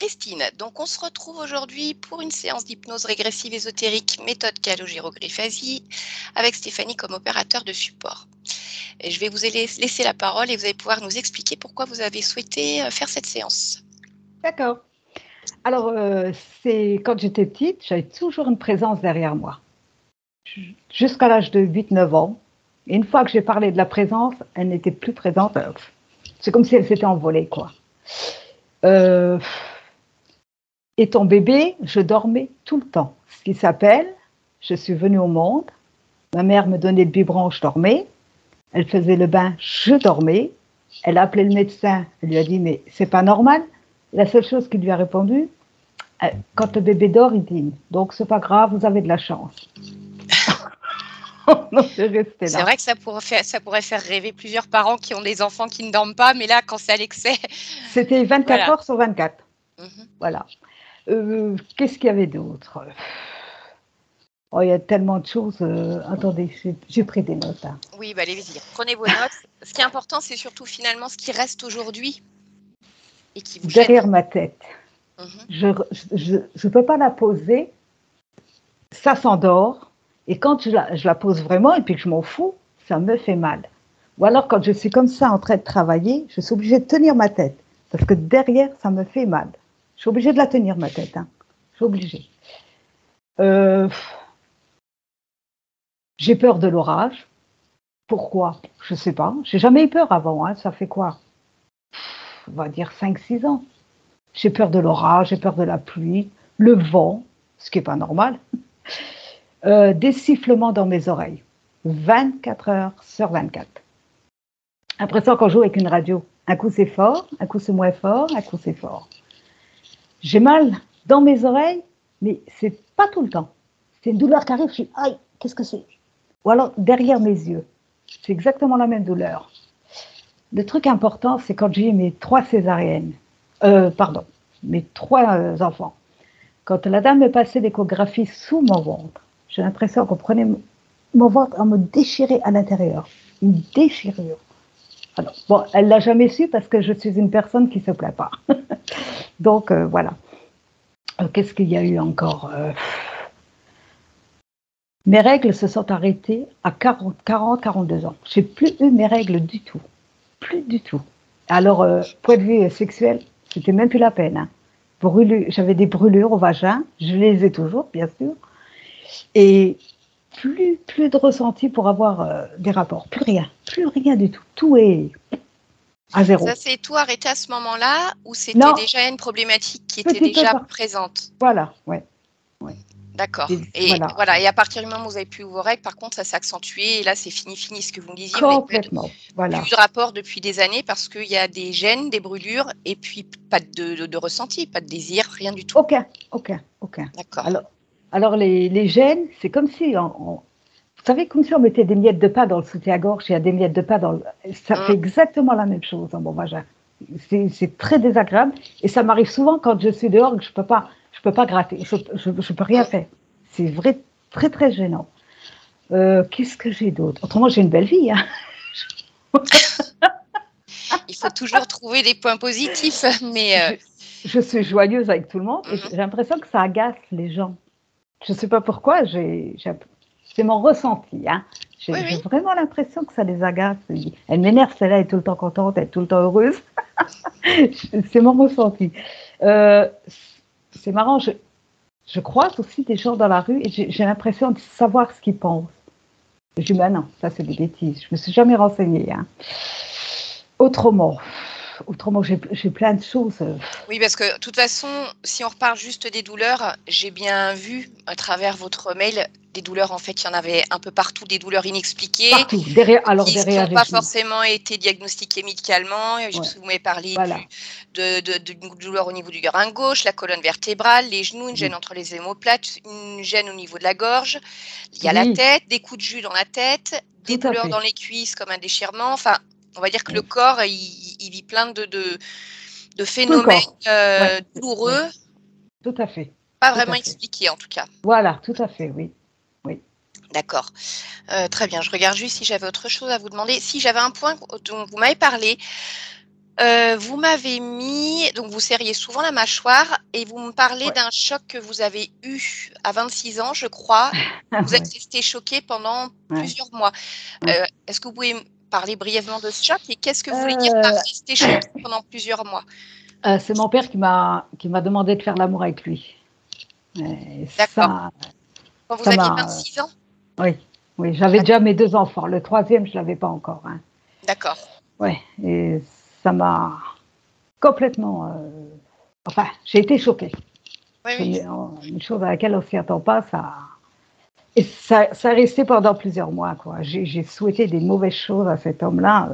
Christine, donc on se retrouve aujourd'hui pour une séance d'hypnose régressive ésotérique méthode calogyrographasie avec Stéphanie comme opérateur de support. Et je vais vous laisser la parole et vous allez pouvoir nous expliquer pourquoi vous avez souhaité faire cette séance. D'accord. Alors, c'est quand j'étais petite, j'avais toujours une présence derrière moi. Jusqu'à l'âge de 8-9 ans. Et une fois que j'ai parlé de la présence, elle n'était plus présente. C'est comme si elle s'était envolée, quoi. Étant bébé, je dormais tout le temps. Ce qui s'appelle, je suis venue au monde, ma mère me donnait le biberon, je dormais, elle faisait le bain, je dormais, elle a appelé le médecin, elle lui a dit, mais c'est pas normal. La seule chose qu'il lui a répondu, quand le bébé dort, il dîne. Donc, c'est pas grave, vous avez de la chance. C'est vrai que ça pourrait faire rêver plusieurs parents qui ont des enfants qui ne dorment pas, mais là, quand c'est à l'excès. C'était 24 heures sur 24. Mm-hmm. Voilà. Qu'est-ce qu'il y avait d'autre? Oh, il y a tellement de choses. Attendez, j'ai pris des notes. Hein. Oui, bah, allez-y, prenez vos notes. Ce qui est important, c'est surtout finalement ce qui reste aujourd'hui et qui vous gêne. Derrière ma tête. Mm-hmm. Je peux pas la poser. Ça s'endort. Et quand je la pose vraiment et puis que je m'en fous, ça me fait mal. Ou alors quand je suis comme ça en train de travailler, je suis obligée de tenir ma tête. Parce que derrière, ça me fait mal. Je suis obligée de la tenir, ma tête. Hein. Je suis obligée. J'ai peur de l'orage. Pourquoi? Je ne sais pas. J'ai jamais eu peur avant. Hein. Ça fait quoi? On va dire 5-6 ans. J'ai peur de l'orage, j'ai peur de la pluie, le vent, ce qui n'est pas normal. Des sifflements dans mes oreilles. 24 heures sur 24. L'impression qu'on joue avec une radio. Un coup c'est fort, un coup c'est moins fort, un coup c'est fort. J'ai mal dans mes oreilles, mais c'est pas tout le temps. C'est une douleur qui arrive, je suis aïe, qu'est-ce que c'est? Ou alors derrière mes yeux. C'est exactement la même douleur. Le truc important, c'est quand j'ai eu mes 3 césariennes. Mes 3 enfants. Quand la dame me passait l'échographie sous mon ventre, j'ai l'impression qu'on prenait mon ventre à me déchirer à l'intérieur. Une déchirure. Alors, bon, elle ne l'a jamais su parce que je suis une personne qui ne se plaint pas. Donc, voilà. Qu'est-ce qu'il y a eu encore? Mes règles se sont arrêtées à 40-42 ans. Je n'ai plus eu mes règles du tout. Plus du tout. Alors, point de vue sexuel, c'était même plus la peine. Hein. J'avais des brûlures au vagin. Je les ai toujours, bien sûr. Et plus de ressenti pour avoir des rapports. Plus rien du tout. Tout est à zéro. Ça s'est tout arrêté à ce moment-là ou c'était déjà une problématique qui était déjà présente? Voilà, ouais. D'accord. Et voilà. Et à partir du moment où vous n'avez plus vos règles, par contre, ça s'est accentué. Et là, c'est fini, ce que vous me disiez. Complètement. Plus de rapport depuis des années parce qu'il y a des gènes, des brûlures et puis pas de ressenti, pas de désir, rien du tout. Aucun. D'accord. Alors les gènes, c'est comme si vous savez, comme si on mettait des miettes de pain dans le soutien-gorge, il y a des miettes de pain dans le... Ça fait exactement la même chose dans mon vagin. C'est très désagréable et ça m'arrive souvent quand je suis dehors que je peux pas gratter, je peux rien faire. C'est vrai, très très gênant. Qu'est-ce que j'ai d'autre? Autrement, j'ai une belle vie. Hein. Il faut toujours trouver des points positifs, mais... Je suis joyeuse avec tout le monde et j'ai l'impression que ça agace les gens. Je ne sais pas pourquoi, c'est mon ressenti. Hein. J'ai vraiment l'impression que ça les agace. Elle m'énerve, celle-là, elle est tout le temps contente, elle est tout le temps heureuse. C'est mon ressenti. C'est marrant, je croise aussi des gens dans la rue et j'ai l'impression de savoir ce qu'ils pensent. Je dis, non, ça c'est des bêtises. Je ne me suis jamais renseignée. Hein. Autrement, j'ai plein de choses. Oui, parce que de toute façon, si on repart juste des douleurs, j'ai bien vu à travers votre mail des douleurs, en fait, il y en avait un peu partout, des douleurs inexpliquées. Partout, derrière qui n'ont pas forcément été diagnostiquées médicalement. Vous m'avez parlé d'une douleur au niveau du rein gauche, la colonne vertébrale, les genoux, une gêne entre les omoplates, une gêne au niveau de la gorge. Il y a la tête, des coups de jus dans la tête, des douleurs dans les cuisses comme un déchirement. Enfin, on va dire que le corps, il vit plein de phénomènes douloureux. Tout à fait. Pas vraiment expliqués, en tout cas. Voilà, tout à fait, oui. D'accord. Très bien. Je regarde juste si j'avais autre chose à vous demander. Si j'avais un point dont vous m'avez parlé, Vous m'avez mis, donc vous serriez souvent la mâchoire et vous me parlez d'un choc que vous avez eu à 26 ans, je crois. Vous êtes resté choqué pendant plusieurs mois. Est-ce que vous pouvez me parler brièvement de ce choc et qu'est-ce que vous voulez dire par rester choqué pendant plusieurs mois? C'est mon père qui m'a demandé de faire l'amour avec lui. D'accord. Quand vous aviez 26 ans? Oui, j'avais déjà mes 2 enfants. Le 3e, je ne l'avais pas encore. Hein. D'accord. Oui, et ça m'a complètement... Enfin, j'ai été choquée. Oui. Une chose à laquelle on ne s'y attend pas, ça... Et ça est resté pendant plusieurs mois, quoi. J'ai souhaité des mauvaises choses à cet homme-là.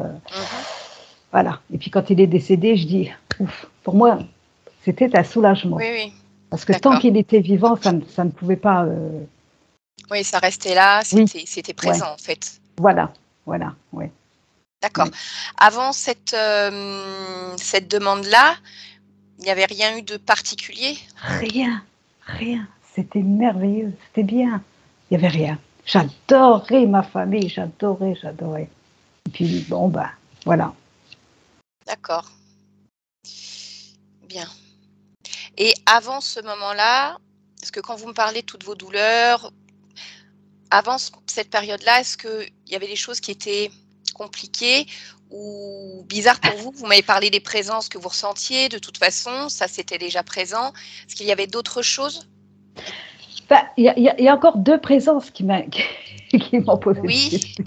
Voilà. Et puis quand il est décédé, je dis, ouf, pour moi, c'était un soulagement. Oui. Parce que tant qu'il était vivant, ça ne pouvait pas... Oui, ça restait là, c'était présent en fait. Voilà, oui. D'accord. Avant cette demande-là, il n'y avait rien eu de particulier? Rien. C'était merveilleux, c'était bien. Il n'y avait rien. J'adorais ma famille, j'adorais. Et puis, bon, ben, voilà. D'accord. Bien. Et avant ce moment-là, est-ce que quand vous me parlez de toutes vos douleurs, avant cette période-là, est-ce qu'il y avait des choses qui étaient compliquées ou bizarres pour vous? Vous m'avez parlé des présences que vous ressentiez, de toute façon, ça c'était déjà présent. Est-ce qu'il y avait d'autres choses? Il y a encore 2 présences qui m'ont posé des questions.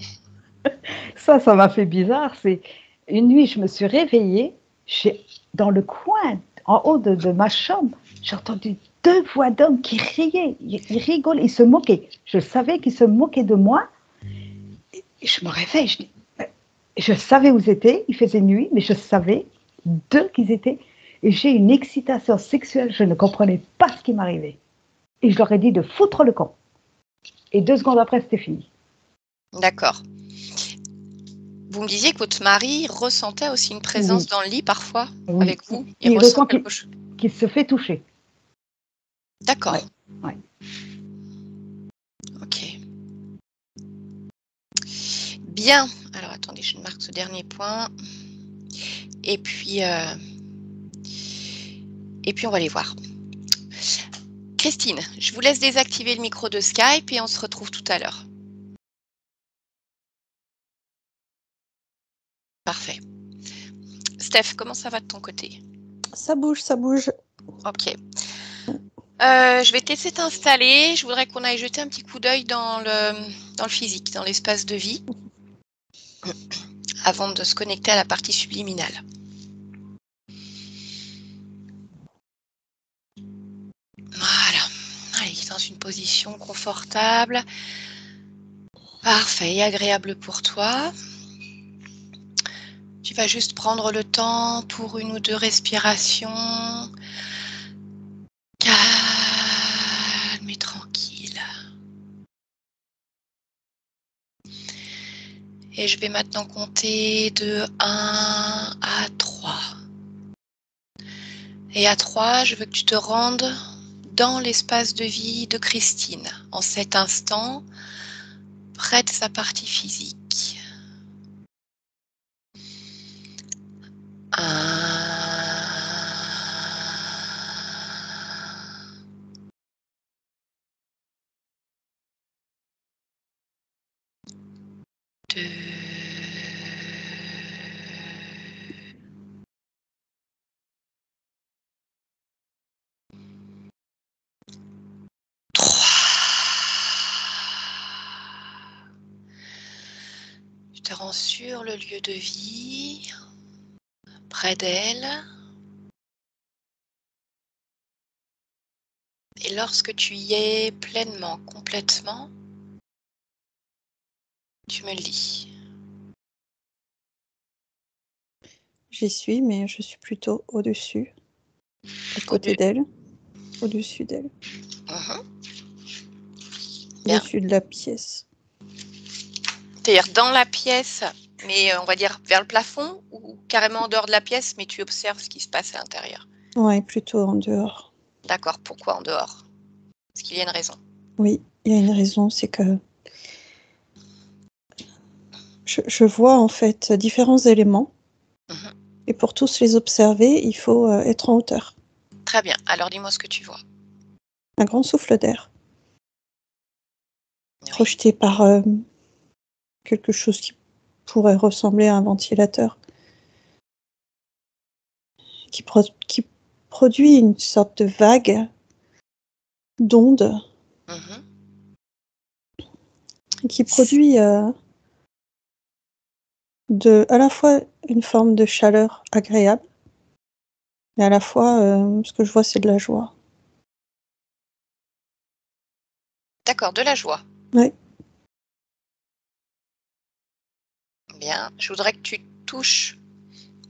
Ça m'a fait bizarre. C'est une nuit, je me suis réveillée, dans le coin, en haut de ma chambre, j'ai entendu 2 voix d'hommes qui riaient. Ils rigolaient, ils se moquaient. Je savais qu'ils se moquaient de moi. Et je me réveille, je savais où ils étaient, il faisait nuit, mais je savais d'eux qu'ils étaient. Et j'ai une excitation sexuelle, je ne comprenais pas ce qui m'arrivait. Et je leur ai dit de foutre le camp. Et 2 secondes après, c'était fini. D'accord. Vous me disiez que votre mari ressentait aussi une présence dans le lit parfois avec vous. Il ressent qu'il se fait toucher. D'accord. Ouais. Ok. Bien. Alors attendez, je marque ce dernier point. Et puis on va aller voir. Christine, je vous laisse désactiver le micro de Skype et on se retrouve tout à l'heure. Parfait. Steph, comment ça va de ton côté? Ça bouge. Ok. Je vais te laisser t'installer. Je voudrais qu'on aille jeter un petit coup d'œil dans le physique, dans l'espace de vie, avant de se connecter à la partie subliminale. Voilà. Allez, dans une position confortable. Parfait et agréable pour toi. Tu vas juste prendre le temps pour 1 ou 2 respirations. Calme et tranquille. Et je vais maintenant compter de 1 à 3. Et à 3, je veux que tu te rendes dans l'espace de vie de Christine, en cet instant, près de sa partie physique. 1. 2. 3. Tu te rends sur le lieu de vie, près d'elle. Et lorsque tu y es pleinement, complètement, tu me le dis. J'y suis, mais je suis plutôt au-dessus, à côté d'elle, au-dessus d'elle. Au-dessus de la pièce. C'est-à-dire dans la pièce, mais on va dire vers le plafond, ou carrément en dehors de la pièce, mais tu observes ce qui se passe à l'intérieur? Oui, plutôt en dehors. D'accord, pourquoi en dehors? Est-ce qu'il y a une raison? Oui, il y a une raison, c'est que je vois en fait différents éléments Et pour tous les observer, il faut être en hauteur. Très bien. Alors, dis-moi ce que tu vois. Un grand souffle d'air. Oui. Projeté par quelque chose qui pourrait ressembler à un ventilateur. Qui produit une sorte de vague d'ondes. Mhm. Qui produit à la fois une forme de chaleur agréable, mais à la fois, ce que je vois, c'est de la joie. D'accord, de la joie. Oui. Bien. Je voudrais que tu touches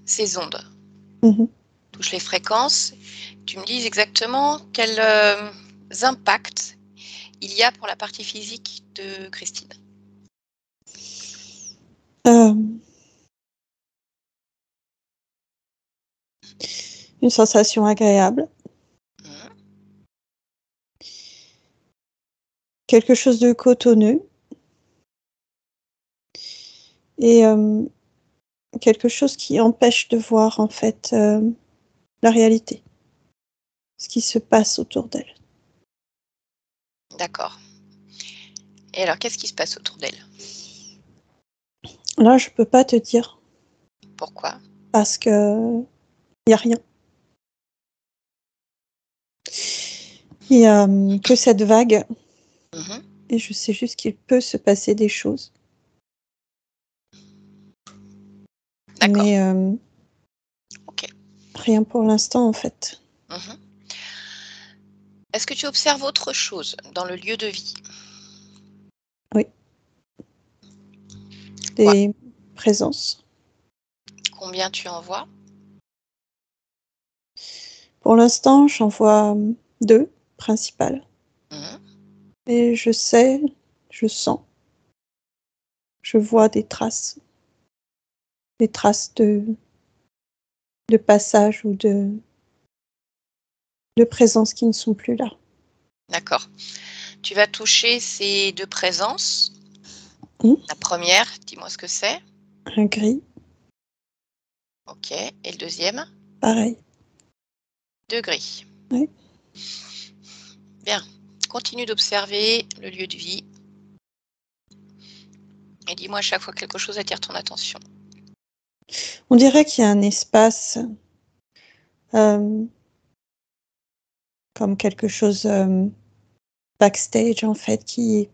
ces ondes. Mmh. Touche les fréquences. Tu me dises exactement quels impacts il y a pour la partie physique de Christine. Une sensation agréable. Mhm. Quelque chose de cotonneux. Et quelque chose qui empêche de voir, en fait, la réalité. Ce qui se passe autour d'elle. D'accord. Et alors, qu'est-ce qui se passe autour d'elle? Là, je peux pas te dire. Pourquoi? Parce que y a rien. Il y a que cette vague. Mhm. Et je sais juste qu'il peut se passer des choses. D'accord. Mais Ok. rien pour l'instant, en fait. Mhm. Est-ce que tu observes autre chose dans le lieu de vie? Oui. Quoi? Des présences. Combien tu en vois? Pour l'instant, j'en vois 2 principales. Mhm. Et je sais, je sens, je vois des traces de passage ou de présence qui ne sont plus là. D'accord. Tu vas toucher ces deux présences. Mmh. La première, dis-moi ce que c'est. Un gris, Ok. Et le deuxième? pareil. 2 gris. Oui. Bien. Continue d'observer le lieu de vie. Et dis-moi à chaque fois que quelque chose attire ton attention. On dirait qu'il y a un espace, comme quelque chose, backstage en fait, qui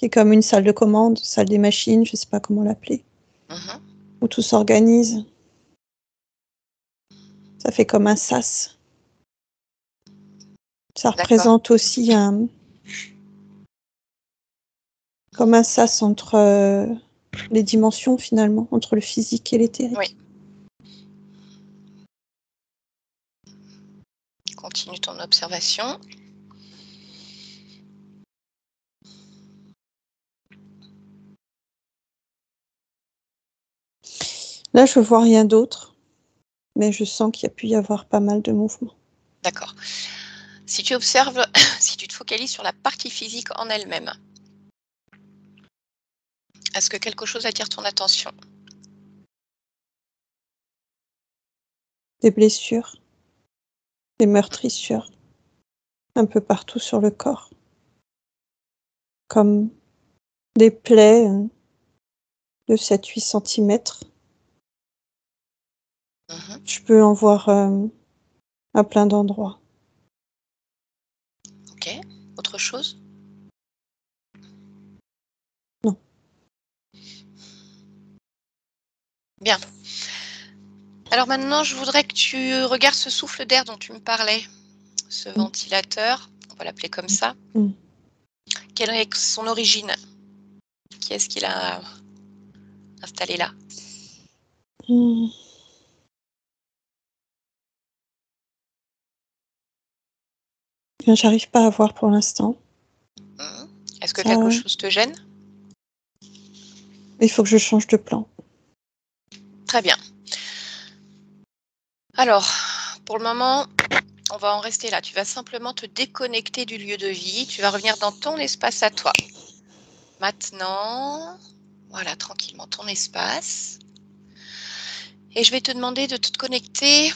est comme une salle de commande, salle des machines, je sais pas comment l'appeler, Mhm. où tout s'organise. Ça fait comme un sas. Ça D'accord. représente aussi comme un sas entre, les dimensions finalement, entre le physique et l'éthérique. Oui. Continue ton observation. Là, je vois rien d'autre, mais je sens qu'il y a pu y avoir pas mal de mouvements. D'accord. Si tu observes, si tu te focalises sur la partie physique en elle-même, est-ce que quelque chose attire ton attention? Des blessures, des meurtrissures, un peu partout sur le corps, comme des plaies de 7-8 centimètres. Mhm. Je peux en voir à plein d'endroits. Ok. Autre chose? Non. Bien. Alors maintenant, je voudrais que tu regardes ce souffle d'air dont tu me parlais, ce ventilateur, on va l'appeler comme ça. Mmh. Quelle est son origine? Qui est-ce qui l'a installé là? Mmh. J'arrive pas à voir pour l'instant. Mhm. Est-ce que Ça, quelque chose te gêne? il faut que je change de plan. Très bien. Alors, pour le moment, on va en rester là. Tu vas simplement te déconnecter du lieu de vie. Tu vas revenir dans ton espace à toi. Maintenant, voilà, tranquillement, ton espace. Et je vais te demander de te connecter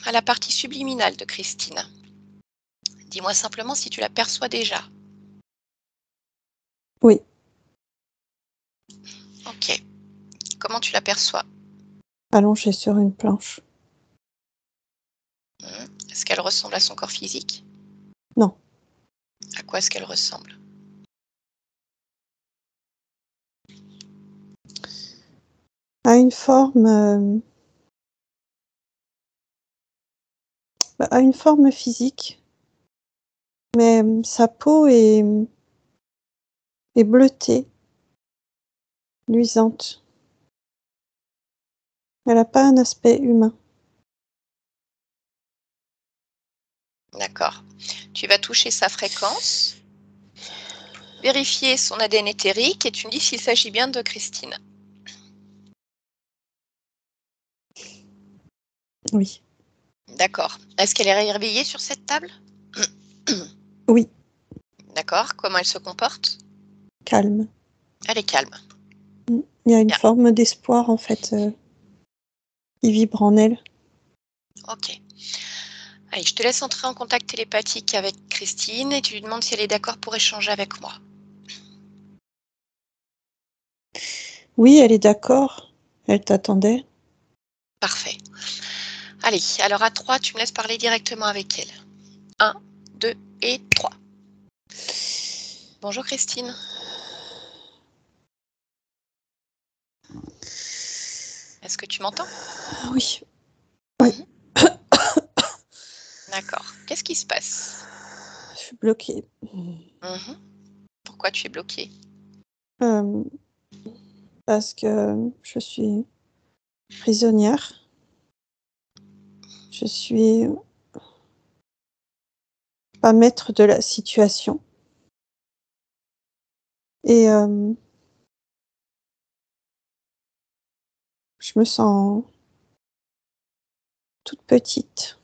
à la partie subliminale de Christine. Dis-moi simplement si tu l'aperçois déjà. Oui. Ok. Comment tu l'aperçois? Allongée sur une planche. Est-ce qu'elle ressemble à son corps physique? Non. À quoi est-ce qu'elle ressemble? À une forme physique, mais sa peau est bleutée, luisante. Elle n'a pas un aspect humain. D'accord. Tu vas toucher sa fréquence, vérifier son ADN éthérique et tu me dis s'il s'agit bien de Christine. Oui. D'accord. Est-ce qu'elle est réveillée sur cette table? Oui. D'accord. Comment elle se comporte? Calme. Elle est calme. Il y a une Bien. forme d'espoir, en fait, qui vibre en elle. Ok. Allez, je te laisse entrer en contact télépathique avec Christine et tu lui demandes si elle est d'accord pour échanger avec moi. Oui, elle est d'accord. Elle t'attendait. Parfait. Allez, alors à 3, tu me laisses parler directement avec elle. 1, 2 et 3. Bonjour Christine. Est-ce que tu m'entends? Oui. Oui. D'accord. Qu'est-ce qui se passe? Je suis bloquée. Pourquoi tu es bloquée? Parce que je suis prisonnière. Je suis pas maître de la situation. Et je me sens toute petite.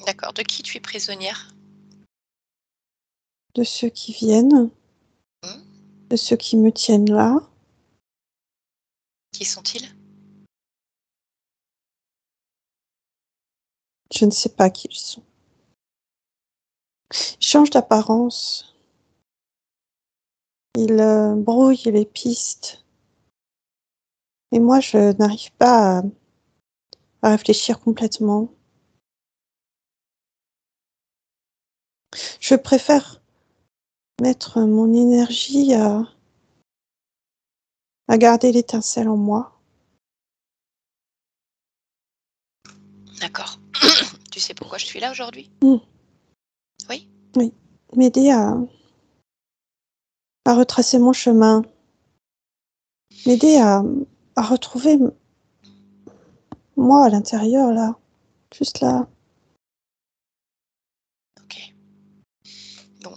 D'accord. De qui tu es prisonnière? De ceux qui viennent, de ceux qui me tiennent là. Qui sont-ils? Je ne sais pas qui ils sont. Ils changent d'apparence. Ils brouillent les pistes. Et moi, je n'arrive pas à réfléchir complètement. Je préfère mettre mon énergie à garder l'étincelle en moi. D'accord. Tu sais pourquoi je suis là aujourd'hui? Oui? Oui. M'aider à retracer mon chemin. M'aider à retrouver moi à l'intérieur, là. Juste là. Ok. Bon.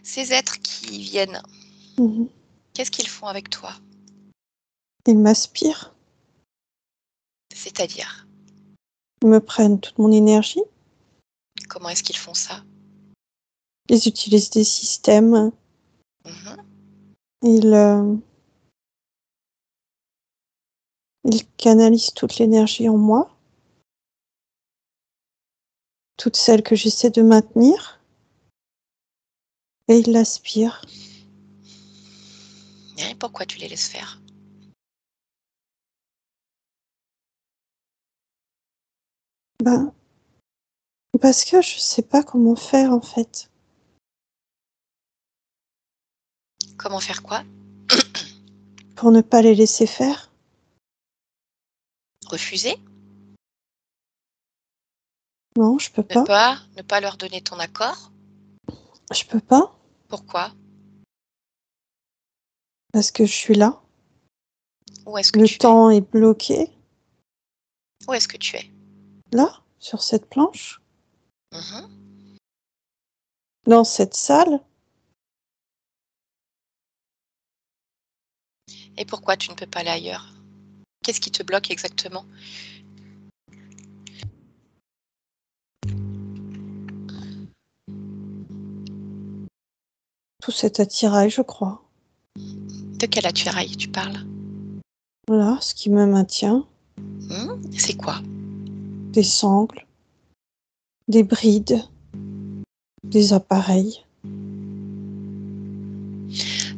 Ces êtres qui viennent, qu'est-ce qu'ils font avec toi? Ils m'aspirent. C'est-à-dire? Ils me prennent toute mon énergie. Comment est-ce qu'ils font ça? Ils utilisent des systèmes. Ils canalisent toute l'énergie en moi. Toute celle que j'essaie de maintenir. Et ils l'aspirent. Et pourquoi tu les laisses faire? Parce que je sais pas comment faire, en fait. Comment faire quoi? Pour ne pas les laisser faire. Refuser? Non, je peux pas. Ne pas leur donner ton accord? Je peux pas. Pourquoi? Parce que je suis là. Où est-ce que Le tu es? temps est bloqué. Où est-ce que tu es? Là, sur cette planche. Mhm. Dans cette salle. Et pourquoi tu ne peux pas aller ailleurs? Qu'est-ce qui te bloque exactement? Tout cet attirail, je crois. De quel attirail tu parles? Voilà, ce qui me maintient. C'est quoi? Des sangles, des brides, des appareils.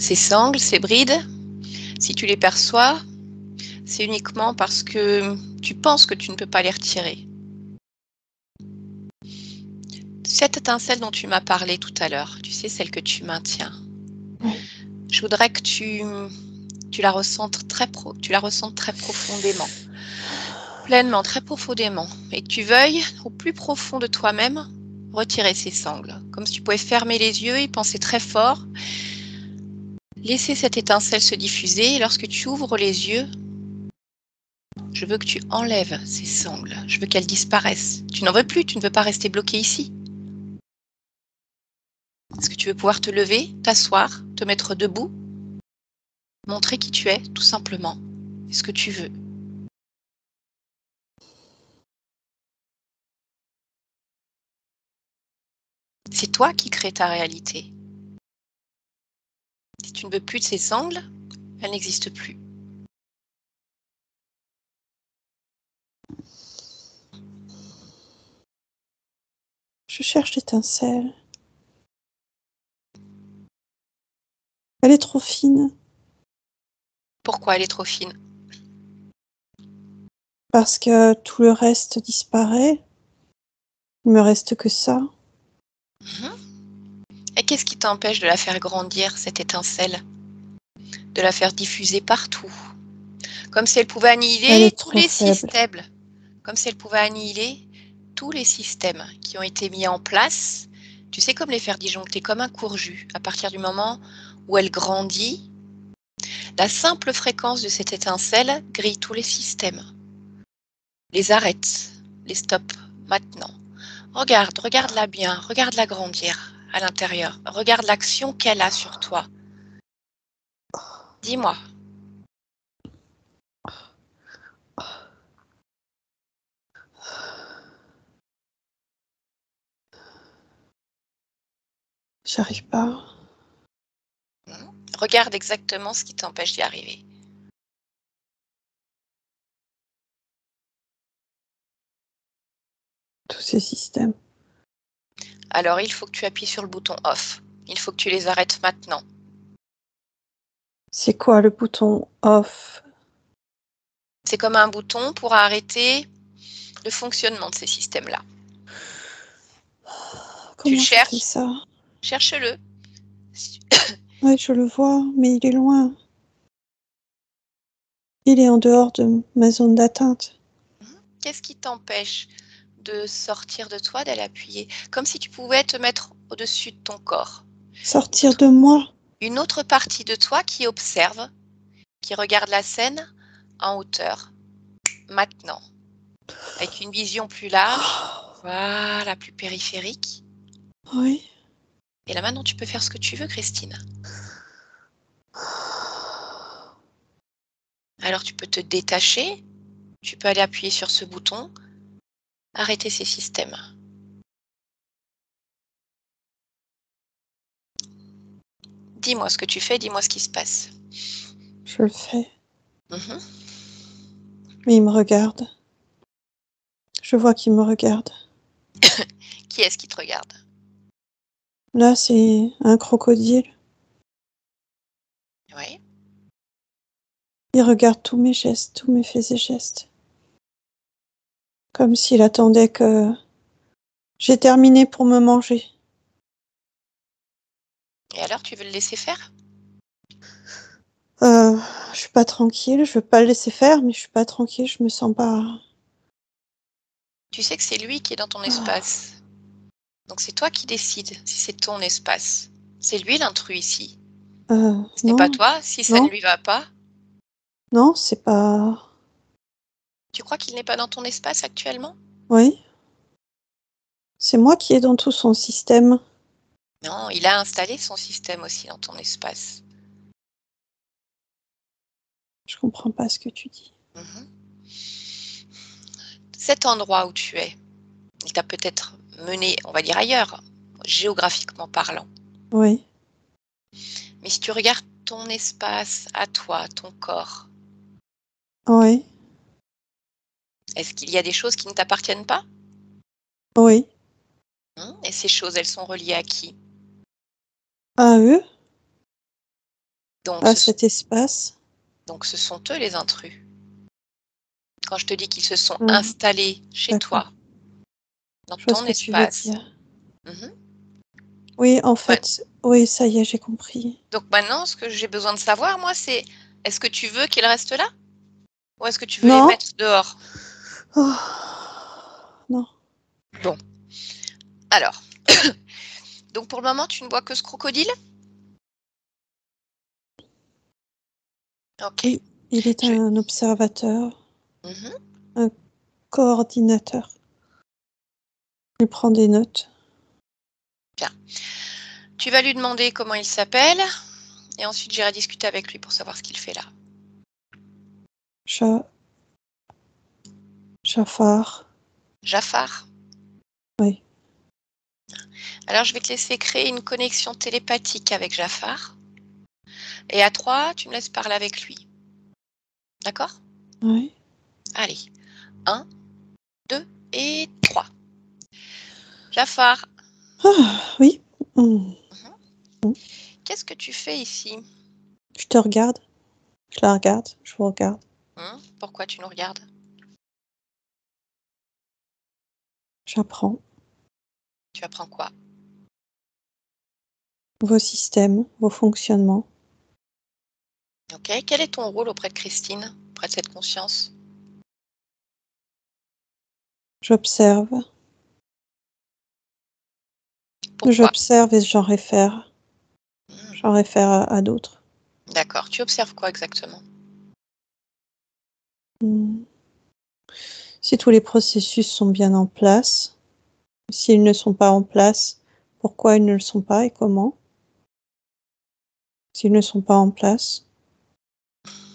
Ces sangles, ces brides, si tu les perçois, c'est uniquement parce que tu penses que tu ne peux pas les retirer. Cette étincelle dont tu m'as parlé tout à l'heure, tu sais, celle que tu maintiens, je voudrais que tu la ressentes très profondément, pleinement, très profondément, et que tu veuilles, au plus profond de toi-même, retirer ces sangles, comme si tu pouvais fermer les yeux et penser très fort, laisser cette étincelle se diffuser, et lorsque tu ouvres les yeux, je veux que tu enlèves ces sangles, je veux qu'elles disparaissent. Tu n'en veux plus, tu ne veux pas rester bloqué ici. Est-ce que tu veux pouvoir te lever, t'asseoir, te mettre debout, montrer qui tu es, tout simplement, et ce que tu veux? C'est toi qui crées ta réalité. Si tu ne veux plus de ces sangles, elles n'existent plus. Je cherche l'étincelle. Elle est trop fine. Pourquoi elle est trop fine? Parce que tout le reste disparaît. Il me reste que ça. Et qu'est-ce qui t'empêche de la faire grandir, cette étincelle? De la faire diffuser partout? Comme si elle pouvait annihiler tous les systèmes. Comme si elle pouvait annihiler tous les systèmes qui ont été mis en place. Tu sais, comme les faire disjoncter, comme un courju. À partir du moment où elle grandit, la simple fréquence de cette étincelle grille tous les systèmes. Les arrête, les stoppe maintenant. Regarde-la bien, regarde-la grandir à l'intérieur. Regarde l'action qu'elle a sur toi. Dis-moi. J'arrive pas. Regarde exactement ce qui t'empêche d'y arriver. Tous ces systèmes. Alors, il faut que tu appuies sur le bouton off. Il faut que tu les arrêtes maintenant. C'est quoi le bouton off? C'est comme un bouton pour arrêter le fonctionnement de ces systèmes-là. Comment Tu je cherches, fais ça? cherche-le. Oui, je le vois, mais il est loin. Il est en dehors de ma zone d'atteinte. Qu'est-ce qui t'empêche de sortir de toi, d'aller appuyer? Comme si tu pouvais te mettre au-dessus de ton corps. Sortir de moi? Une autre partie de toi qui observe, qui regarde la scène en hauteur, maintenant, avec une vision plus large, voilà, plus périphérique. Oui. Et là maintenant, tu peux faire ce que tu veux, Christine. Alors tu peux te détacher, tu peux aller appuyer sur ce bouton, arrêter ces systèmes. Dis-moi ce que tu fais, dis-moi ce qui se passe. Je le fais. Mais il me regarde. Je vois qu'il me regarde. Qui est-ce qui te regarde? Là, c'est un crocodile. Oui. Il regarde tous mes gestes, tous mes faits et gestes. Comme s'il attendait que j'ai terminé pour me manger. Et alors, tu veux le laisser faire? Je suis pas tranquille, je veux pas le laisser faire, mais je suis pas tranquille, je me sens pas... Tu sais que c'est lui qui est dans ton espace. Donc c'est toi qui décides si c'est ton espace. C'est lui l'intrus ici. Ce n'est pas toi, si ça ne lui va pas. Non, c'est pas... Tu crois qu'il n'est pas dans ton espace actuellement? Oui. C'est moi qui est dans tout son système. Non, il a installé son système aussi dans ton espace. Je comprends pas ce que tu dis. Cet endroit où tu es, il t'a peut-être mené, on va dire ailleurs, géographiquement parlant. Oui. Mais si tu regardes ton espace à toi, ton corps, Oui, Est-ce qu'il y a des choses qui ne t'appartiennent pas? oui. Et ces choses, elles sont reliées à qui? À eux, Donc à ce sont cet espace. donc ce sont eux les intrus. Quand je te dis qu'ils se sont Ah, installés chez d'accord. toi, dans Je vois ce ton que tu veux espace. dire. Mmh. Oui, en Ouais. fait, oui, ça y est, j'ai compris. Donc maintenant, ce que j'ai besoin de savoir, moi, c'est est-ce que tu veux qu'ils restent là? Ou est-ce que tu veux les Non? mettre dehors? Oh, non. Bon, alors, donc pour le moment, tu ne vois que ce crocodile? OK. Oui, il est Je un observateur, Mmh. un coordinateur. Il prend des notes. Bien. Tu vas lui demander comment il s'appelle et ensuite j'irai discuter avec lui pour savoir ce qu'il fait là. Ja Jafar. Jafar? Oui. Alors je vais te laisser créer une connexion télépathique avec Jafar et à 3, tu me laisses parler avec lui. D'accord? Oui. Allez, 1, 2 et 3. Jafar, Ah, oui. mmh, qu'est-ce que tu fais ici? Je te regarde. Je la regarde. Je vous regarde. Pourquoi tu nous regardes? J'apprends Tu apprends quoi? vos systèmes, vos fonctionnements. OK. Quel est ton rôle auprès de Christine, auprès de cette conscience? J'observe. Pourquoi? J'observe et j'en réfère. Mmh, J'en réfère à d'autres. d'accord. Tu observes quoi exactement? Mmh. Si tous les processus sont bien en place, s'ils ne sont pas en place, pourquoi ils ne le sont pas et comment? S'ils ne sont pas en place,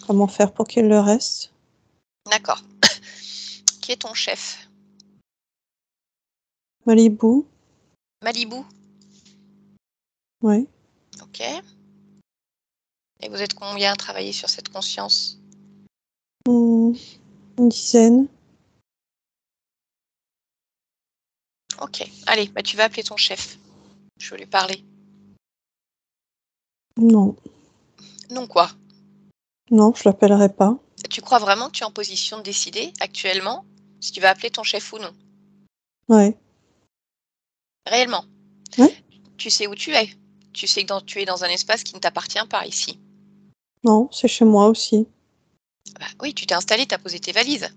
comment faire pour qu'ils le restent? D'accord. Qui est ton chef? Malibu, Malibu? oui. OK. Et vous êtes combien à travailler sur cette conscience? Mmh, une dizaine. OK. Allez, bah, tu vas appeler ton chef. Je veux lui parler. Non, Non quoi? non, je l'appellerai pas. Tu crois vraiment que tu es en position de décider actuellement si tu vas appeler ton chef ou non? Ouais. Réellement? Ouais? Tu sais où tu es? Tu sais que tu es dans un espace qui ne t'appartient pas ici. Non, c'est chez moi aussi. Bah, oui, tu t'es installé, tu as posé tes valises.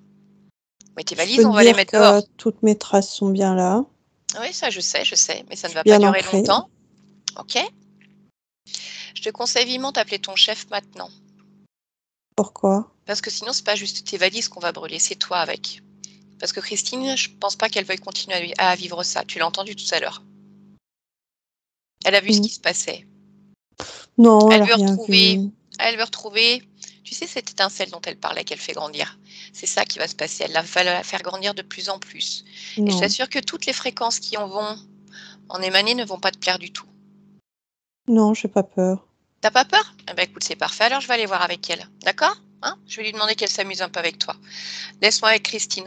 Mais tes Je peux valises, te on va les dire mettre que dehors. toutes mes traces sont bien là. Oui, ça je sais, mais ça Je ne suis va pas bien durer ancrée. longtemps. OK? Je te conseille vivement d'appeler ton chef maintenant. Pourquoi? Parce que sinon, c'est pas juste tes valises qu'on va brûler, c'est toi avec. Parce que Christine, je pense pas qu'elle veuille continuer à vivre ça. Tu l'as entendu tout à l'heure. Elle a vu ce Mmh. qui se passait. Non, elle Elle a veut rien retrouver, vu. elle veut retrouver, tu sais, cette étincelle dont elle parlait, qu'elle fait grandir. C'est ça qui va se passer. Elle va la faire grandir de plus en plus. Et je Non, t'assure que toutes les fréquences qui en vont en émaner ne vont pas te plaire du tout. non, j'ai pas peur. T'as pas peur? Eh ben écoute, c'est parfait. Alors je vais aller voir avec elle. D'accord? Hein? Je vais lui demander qu'elle s'amuse un peu avec toi. Laisse-moi avec Christine.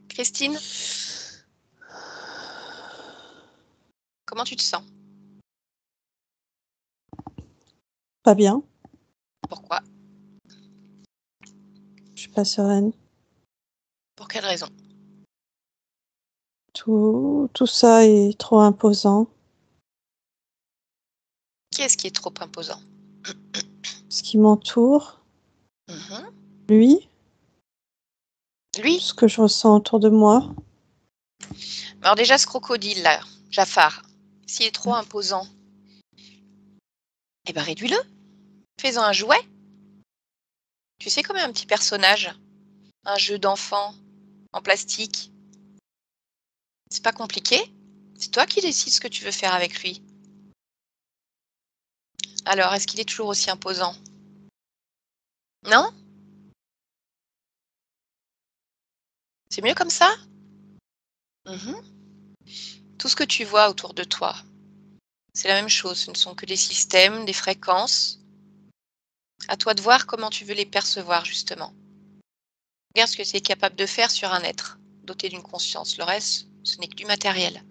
Christine, comment tu te sens? Pas bien, Pourquoi? je suis pas sereine. Pour quelle raison? Tout ça est trop imposant. Qui est-ce qui est trop imposant? Ce qui m'entoure, Mhm. lui, Lui? ce que je ressens autour de moi. Alors déjà, ce crocodile là, Jafar, s'il est trop imposant, eh ben réduis-le. Fais-en un jouet. Tu sais, comme un petit personnage, un jeu d'enfant en plastique. C'est pas compliqué. C'est toi qui décides ce que tu veux faire avec lui. Alors, est-ce qu'il est toujours aussi imposant? Non? C'est mieux comme ça? Mhm. Tout ce que tu vois autour de toi, c'est la même chose. Ce ne sont que des systèmes, des fréquences. À toi de voir comment tu veux les percevoir, justement. Regarde ce que c'est capable de faire sur un être doté d'une conscience. Le reste, ce n'est que du matériel.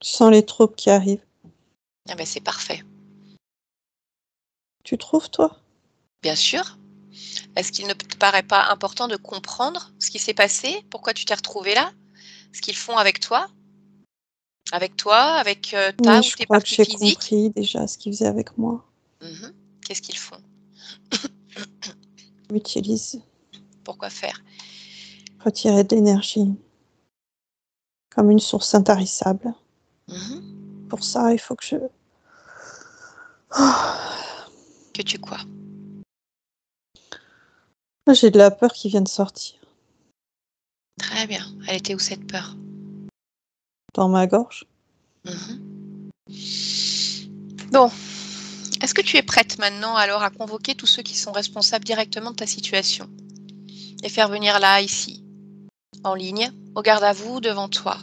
Je sens les troupes qui arrivent. Ah ben, c'est parfait. Tu trouves, toi? Bien sûr. Est-ce qu'il ne te paraît pas important de comprendre ce qui s'est passé? Pourquoi tu t'es retrouvée là? Ce qu'ils font avec toi? Avec toi, avec ta Oui, ou je tes crois que parties j'ai physiques? compris déjà ce qu'ils faisaient avec moi. Qu'est-ce qu'ils font? M'utilisent, Pourquoi faire? retirer de l'énergie, comme une source intarissable. Pour ça, il faut que je... Que tu quoi? J'ai de la peur qui vient de sortir. Très bien. Elle était où cette peur? Dans ma gorge. Bon. Est-ce que tu es prête maintenant alors à convoquer tous ceux qui sont responsables directement de ta situation? Et faire venir là, ici, en ligne, au garde à vous, devant toi.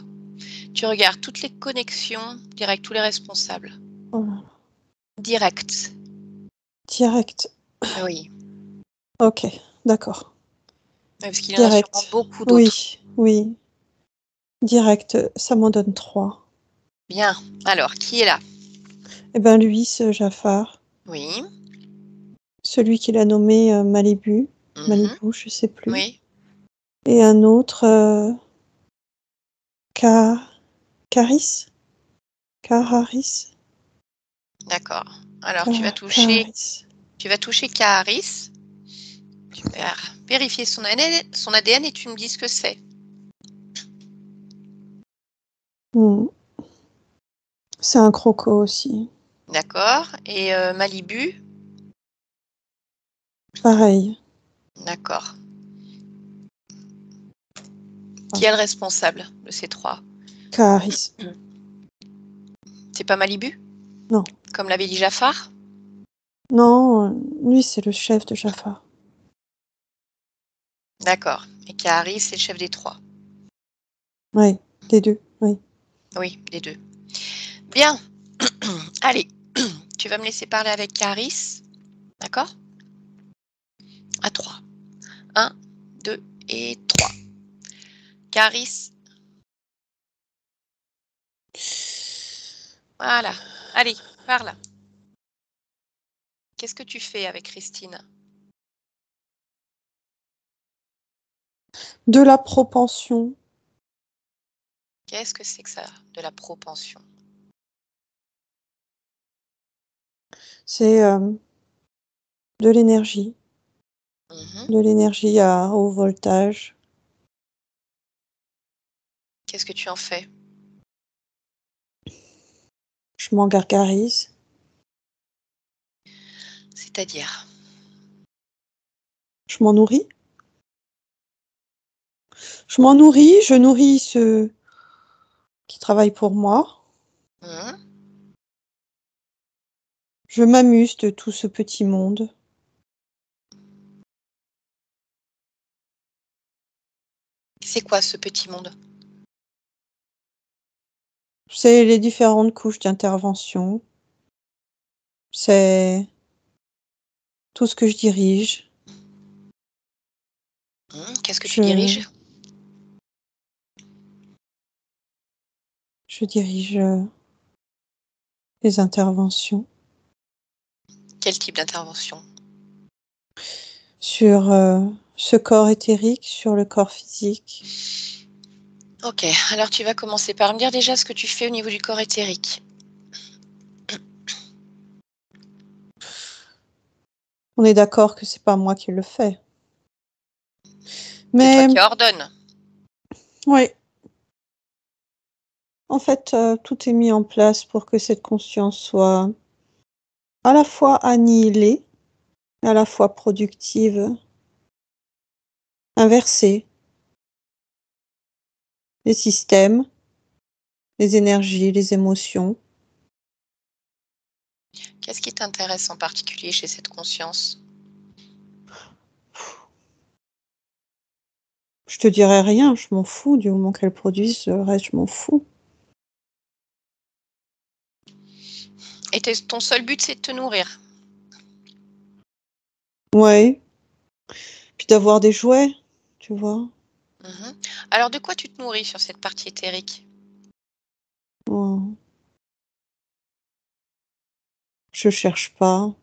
Tu regardes toutes les connexions, direct, tous les responsables. Oh là là. Direct. Direct. Oui. Ok, d'accord. Parce qu'il y en a sûrement beaucoup d'autres. Oui, oui. Direct, ça m'en donne 3. Bien. Alors, qui est là? Eh ben lui, ce Jafar. Oui. Celui qu'il a nommé Malibu. Malibu, je sais plus. Oui. Et un autre, Caris. Cararis. D'accord. Alors, tu vas toucher Kaharis. Tu vas vérifier son ADN et tu me dis ce que c'est. C'est un croco aussi. D'accord. Et Malibu? Pareil. D'accord. Qui est le responsable de ces 3? Caris. C'est pas Malibu? Non. Comme l'avait dit Jafar? Non, lui, c'est le chef de Jafar. D'accord. Et Kaharis, c'est le chef des 3. Oui, des 2, oui. Oui, des 2. Bien. Allez, tu vas me laisser parler avec Kaharis. D'accord? À 3. 1, 2 et 3. Kaharis. Voilà. Allez, parle. Qu'est-ce que tu fais avec Christine? De la propension. Qu'est-ce que c'est que ça, de la propension? C'est de l'énergie. De l'énergie à haut voltage. Qu'est-ce que tu en fais? Je m'en gargarise. C'est-à-dire? Je m'en nourris. Je nourris ceux qui travaillent pour moi. Je m'amuse de tout ce petit monde. C'est quoi ce petit monde? C'est les différentes couches d'intervention. C'est tout ce que je dirige. Qu'est-ce que tu diriges? Je dirige les interventions. Quel type d'intervention? Sur ce corps éthérique, sur le corps physique. Ok, alors tu vas commencer par me dire déjà ce que tu fais au niveau du corps éthérique. On est d'accord que c'est pas moi qui le fais. Mais c'est toi qui ordonne. Oui. En fait, tout est mis en place pour que cette conscience soit à la fois annihilée, à la fois productive, inversée. Les systèmes, les énergies, les émotions. Qu'est-ce qui t'intéresse en particulier chez cette conscience? Je te dirai rien, je m'en fous, du moment qu'elle produise, le reste, je m'en fous. Et ton seul but, c'est de te nourrir? Ouais. Puis d'avoir des jouets, tu vois. Alors, de quoi tu te nourris sur cette partie éthérique? Oh. Je cherche pas.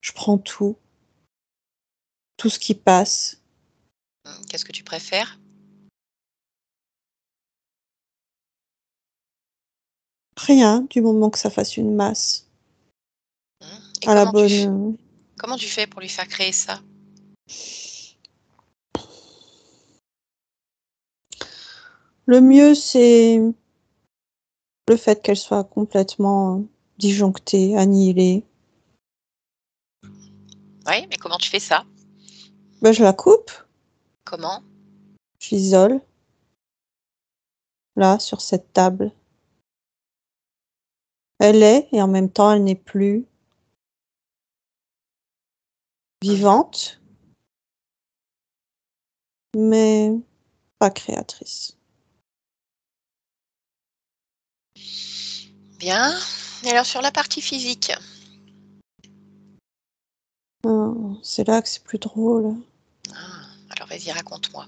Je prends tout. Tout ce qui passe. Qu'est-ce que tu préfères? Rien, du moment que ça fasse une masse. Et À la bonne. comment tu fais pour lui faire créer ça? Le mieux, c'est le fait qu'elle soit complètement disjonctée, annihilée. Oui, mais comment tu fais ça? Ben, je la coupe, Comment? je l'isole, là, sur cette table. Elle est, et en même temps, elle n'est plus vivante, mais pas créatrice. Bien. Et alors, sur la partie physique? C'est là que c'est plus drôle. Alors, vas-y, raconte-moi.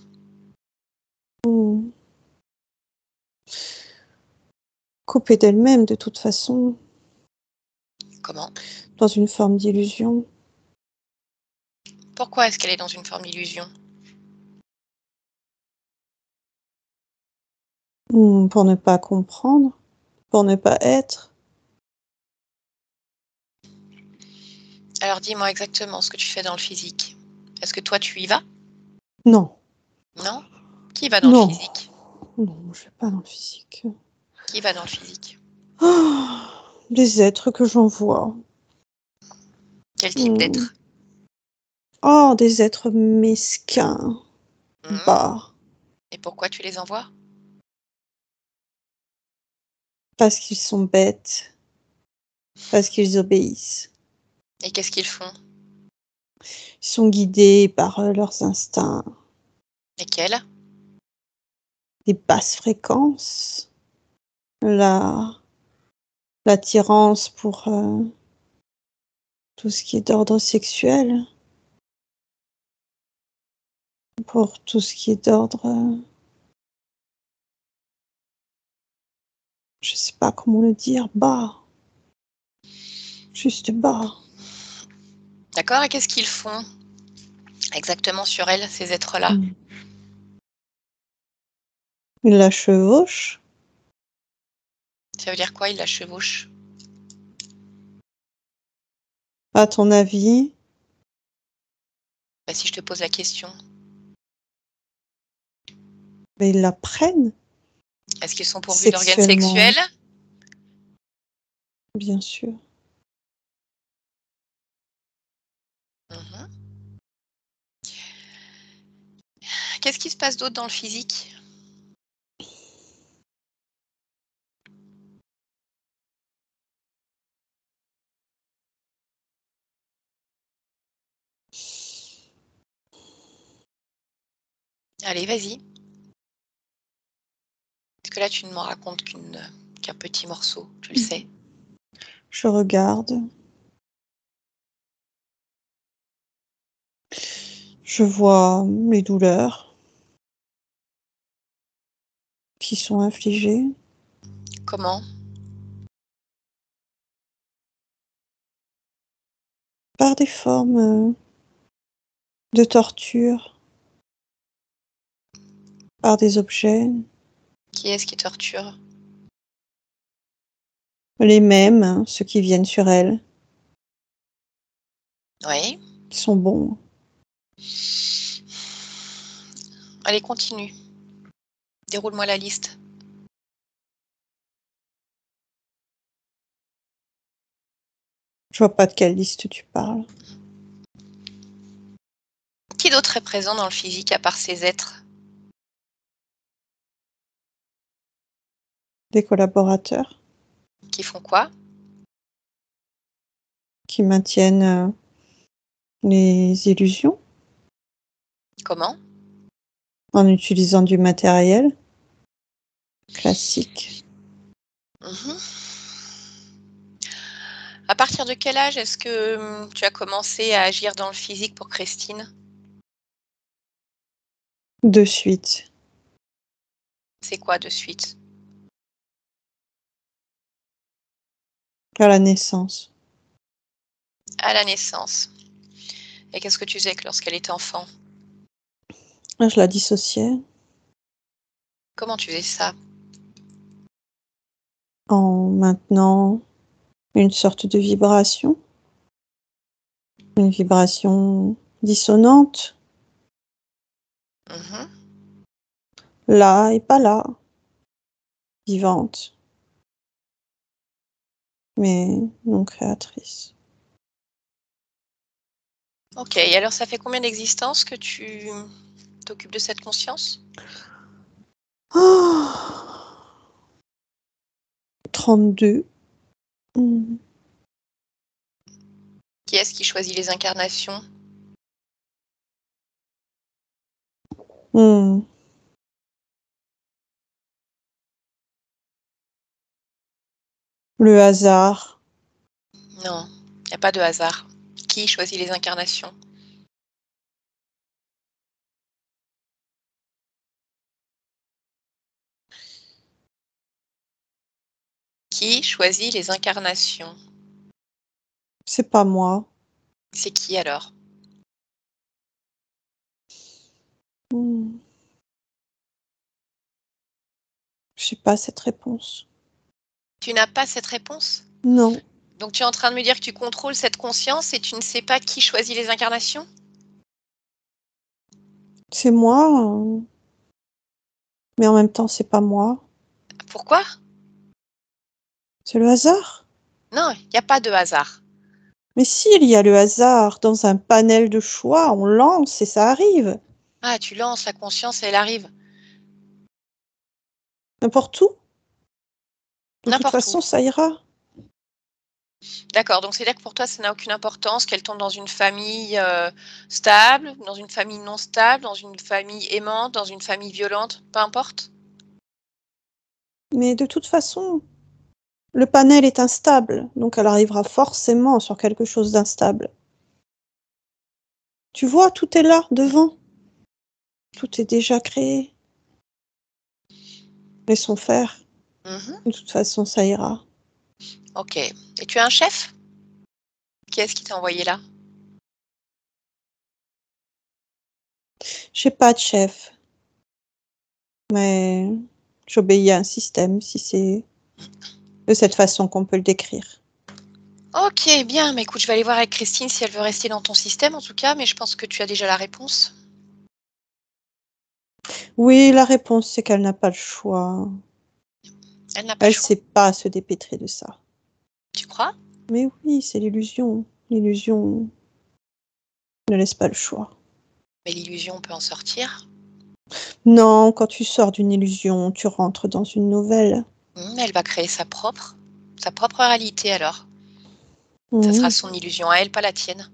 Coupée d'elle-même, de toute façon. Comment? Dans une forme d'illusion. Pourquoi est-ce qu'elle est dans une forme d'illusion? Pour ne pas comprendre, pour ne pas être. Alors, dis-moi exactement ce que tu fais dans le physique. Est-ce que toi, tu y vas? Non. Non? Qui va dans le Non. physique? Non, je vais pas dans le physique. Qui va dans le physique? Les êtres que j'en vois. Quel type d'être? Oh, des êtres mesquins. Bas. Et pourquoi tu les envoies? Parce qu'ils sont bêtes. Parce qu'ils obéissent. Et qu'est-ce qu'ils font? Ils sont guidés par leurs instincts. Lesquels? Des basses fréquences. L'attirance pour tout ce qui est d'ordre sexuel. Pour tout ce qui est d'ordre... je sais pas comment le dire. Bas. Juste bas. D'accord, et qu'est-ce qu'ils font exactement sur elle, ces êtres-là? Ils la chevauchent. Ça veut dire quoi, ils la chevauchent? À ton avis? Bah, si je te pose la question. Mais ils la prennent. Est-ce qu'ils sont pourvus d'organes Sexuellement. sexuels? Bien sûr. Qu'est-ce qui se passe d'autre dans le physique? Allez, vas-y. Parce que là, tu ne m'en racontes qu'un petit morceau, tu le sais. Je regarde. Je vois les douleurs qui sont infligées. Comment? Par des formes de torture, par des objets. Qui est-ce qui torture? Les mêmes, hein, ceux qui viennent sur elle, Oui. qui sont bons. Allez, continue. Déroule-moi la liste. Je vois pas de quelle liste tu parles. Qui d'autre est présent dans le physique à part ces êtres? Des collaborateurs Qui font quoi? qui maintiennent les illusions Comment? en utilisant du matériel classique. À partir de quel âge est-ce que tu as commencé à agir dans le physique pour Christine? De suite. C'est quoi de suite? À la naissance. À la naissance. Et qu'est-ce que tu faisais lorsqu'elle était enfant? Je la dissociais Comment tu faisais ça? en maintenant une sorte de vibration. Une vibration dissonante. Mhm. Là et pas là. Vivante. Mais non créatrice. Ok, et alors ça fait combien d'existences que tu t'occupes de cette conscience? 32. Qui est-ce qui choisit les incarnations? Le hasard. Non, il n'y a pas de hasard. Qui choisit les incarnations? Qui choisit les incarnations? C'est pas moi. C'est qui alors? Je sais pas cette réponse. Tu n'as pas cette réponse? Non. Donc tu es en train de me dire que tu contrôles cette conscience et tu ne sais pas qui choisit les incarnations? C'est moi, mais en même temps, c'est pas moi. Pourquoi? C'est le hasard. Non, il n'y a pas de hasard. Mais s'il y a le hasard dans un panel de choix, on lance et ça arrive. Ah, tu lances la conscience et elle arrive. N'importe où. De toute N'importe où. façon, ça ira. D'accord, donc c'est-à-dire que pour toi, ça n'a aucune importance qu'elle tombe dans une famille stable, dans une famille non stable, dans une famille aimante, dans une famille violente, peu importe? Mais de toute façon, le panel est instable, donc elle arrivera forcément sur quelque chose d'instable. Tu vois, tout est là, devant. Tout est déjà créé. Laissons faire. De toute façon, ça ira. Ok. Et tu as un chef? Qui est-ce qui t'a envoyé là? J'ai pas de chef. Mais j'obéis à un système, si c'est de cette façon qu'on peut le décrire. Ok, bien. Mais écoute, je vais aller voir avec Christine si elle veut rester dans ton système en tout cas, mais je pense que tu as déjà la réponse. Oui, la réponse, c'est qu'elle n'a pas le choix. Elle n'a pas Elle le choix. sait pas se dépêtrer de ça. Tu crois? Mais oui, c'est l'illusion. L'illusion ne laisse pas le choix. Mais l'illusion peut en sortir. Non, quand tu sors d'une illusion, tu rentres dans une nouvelle. Elle va créer sa propre réalité alors. Ça sera son illusion à elle, pas la tienne.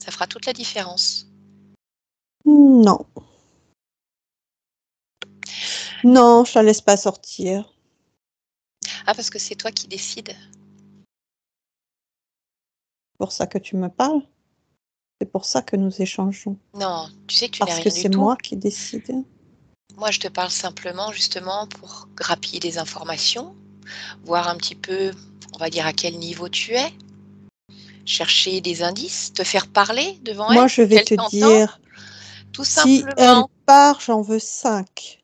Ça fera toute la différence. Non. Non, je la laisse pas sortir. Ah, parce que c'est toi qui décides. C'est pour ça que tu me parles. C'est pour ça que nous échangeons. Non, tu sais que tu n'es Parce rien que du c'est tout. moi qui décide. Moi, je te parle simplement justement pour grappiller des informations, voir un petit peu, on va dire, à quel niveau tu es, chercher des indices, te faire parler devant Moi, elle, je vais qu'elle te t'entende, dire, tout si elle simplement. part, j'en veux 5.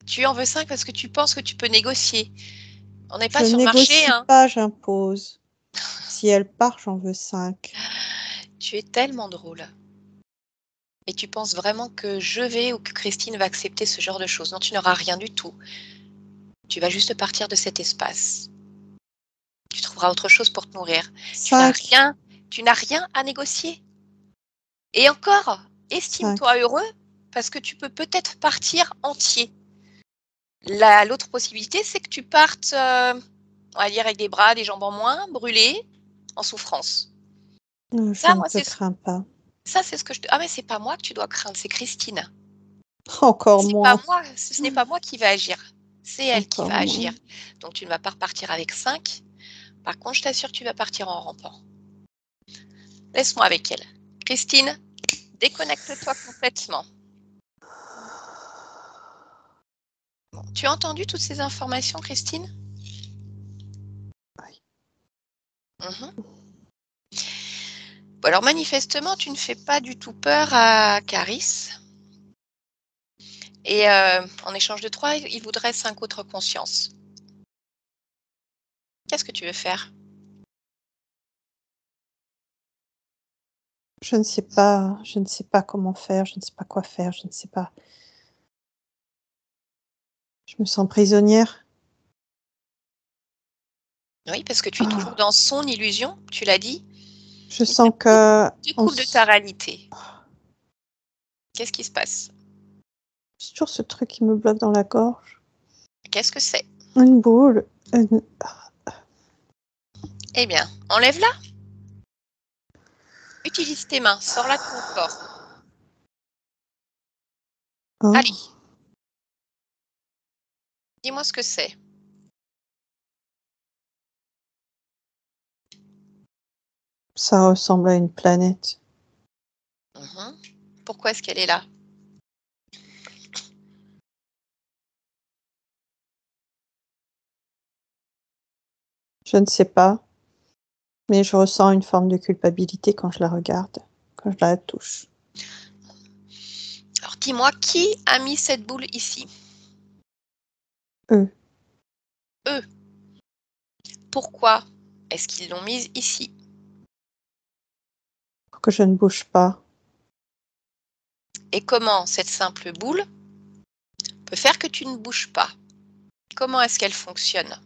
Tu en veux 5 parce que tu penses que tu peux négocier. On n'est Je pas sur le marché, négocie hein. pas, j'impose. Si elle part, j'en veux 5. Tu es tellement drôle. Et tu penses vraiment que je vais ou que Christine va accepter ce genre de choses. Non, tu n'auras rien du tout. Tu vas juste partir de cet espace. Tu trouveras autre chose pour te nourrir. Tu n'as rien à négocier. Et encore, estime-toi heureux parce que tu peux peut-être partir entier. L'autre possibilité, c'est que tu partes, on va dire, avec des bras, des jambes en moins, brûlés, en souffrance. Je ne te crains pas. Ça, c'est ce que je te... Ah, mais c'est pas moi que tu dois craindre, c'est Christine. Encore moins. Ce n'est pas moi qui va agir. C'est elle qui Encore va moins. agir. Donc, tu ne vas pas repartir avec 5. Par contre, je t'assure que tu vas partir en rampant. Laisse-moi avec elle. Christine, déconnecte-toi complètement. Bon, tu as entendu toutes ces informations, Christine? Oui. Bon, alors manifestement, tu ne fais pas du tout peur à Caris. Et en échange de 3, il voudrait 5 autres consciences. Qu'est-ce que tu veux faire? Je ne sais pas comment faire, je ne sais pas quoi faire, je ne sais pas. Je me sens prisonnière. Oui, parce que tu es toujours dans son illusion, tu l'as dit. Je sens que... Tu coupes de ta réalité. Qu'est-ce qui se passe? C'est toujours ce truc qui me bloque dans la gorge. Qu'est-ce que c'est? Une boule. Eh bien, enlève-la. Utilise tes mains, sors-la de ton corps. Oh. Allez. Dis-moi ce que c'est. Ça ressemble à une planète. Pourquoi est-ce qu'elle est là? Je ne sais pas, mais je ressens une forme de culpabilité quand je la regarde, quand je la touche. Alors dis-moi, qui a mis cette boule ici? Eux. Eux. Pourquoi est-ce qu'ils l'ont mise ici? Pour que je ne bouge pas. Et comment cette simple boule peut faire que tu ne bouges pas? Comment est-ce qu'elle fonctionne?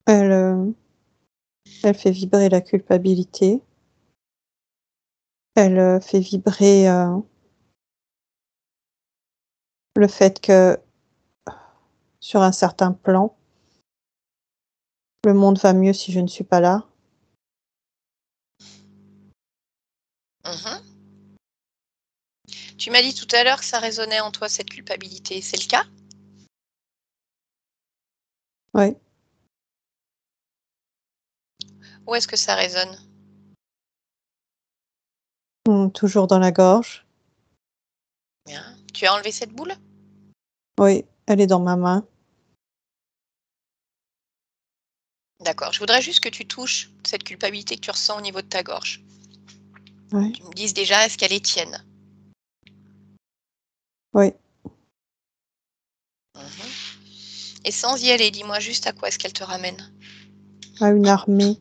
Elle fait vibrer la culpabilité. Elle fait vibrer le fait que, sur un certain plan, le monde va mieux si je ne suis pas là. Tu m'as dit tout à l'heure que ça résonnait en toi, cette culpabilité. C'est le cas? Oui. Où est-ce que ça résonne? Toujours dans la gorge. Bien. Tu as enlevé cette boule? Oui, elle est dans ma main. D'accord. Je voudrais juste que tu touches cette culpabilité que tu ressens au niveau de ta gorge. Oui. Tu me dises déjà, est-ce qu'elle est tienne? Oui. Et sans y aller, dis-moi juste à quoi est-ce qu'elle te ramène? À une armée.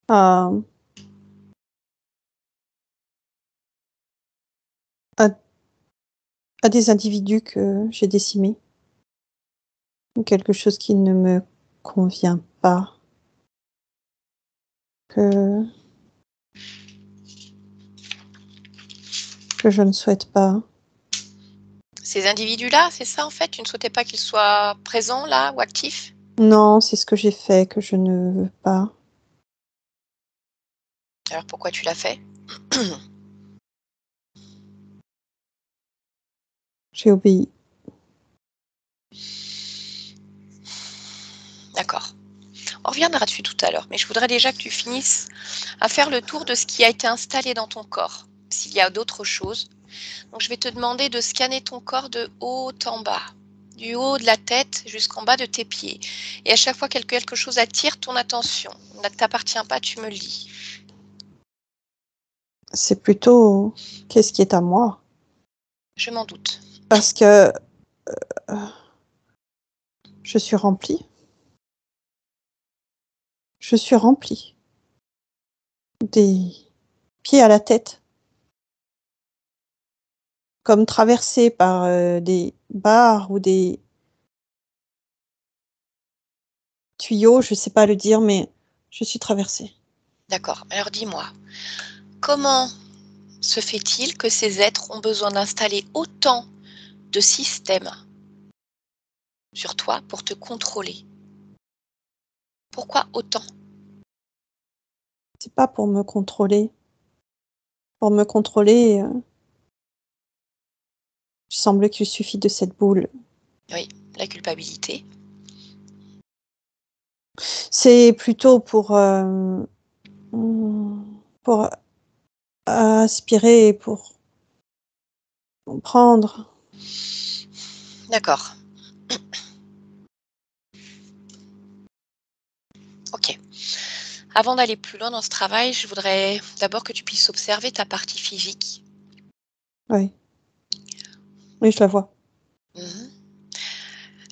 À des individus que j'ai décimés. Ou quelque chose qui ne me convient pas. Que je ne souhaite pas. Ces individus-là, c'est ça en fait? Tu ne souhaitais pas qu'ils soient présents là ou actifs? Non, c'est ce que j'ai fait que je ne veux pas. Alors pourquoi tu l'as fait? J'ai obéi. D'accord. On reviendra dessus tout à l'heure, mais je voudrais déjà que tu finisses à faire le tour de ce qui a été installé dans ton corps, s'il y a d'autres choses. Donc je vais te demander de scanner ton corps de haut en bas, du haut de la tête jusqu'en bas de tes pieds. Et à chaque fois que quelque chose attire ton attention, ne t'appartient pas, tu me le dis. C'est plutôt qu'est-ce qui est à moi. Je m'en doute. Parce que je suis remplie. Je suis remplie. Des pieds à la tête. Comme traversée par des barres ou des tuyaux, je ne sais pas le dire, mais je suis traversée. D'accord. Alors dis-moi, comment se fait-il que ces êtres ont besoin d'installer autant de systèmes sur toi pour te contrôler? Pourquoi autant? C'est pas pour me contrôler. Pour me contrôler, il semble qu'il suffit de cette boule. Oui, la culpabilité. C'est plutôt pour aspirer et pour prendre. D'accord. Ok. Avant d'aller plus loin dans ce travail, je voudrais d'abord que tu puisses observer ta partie physique. Oui. Oui, je la vois. Mhm.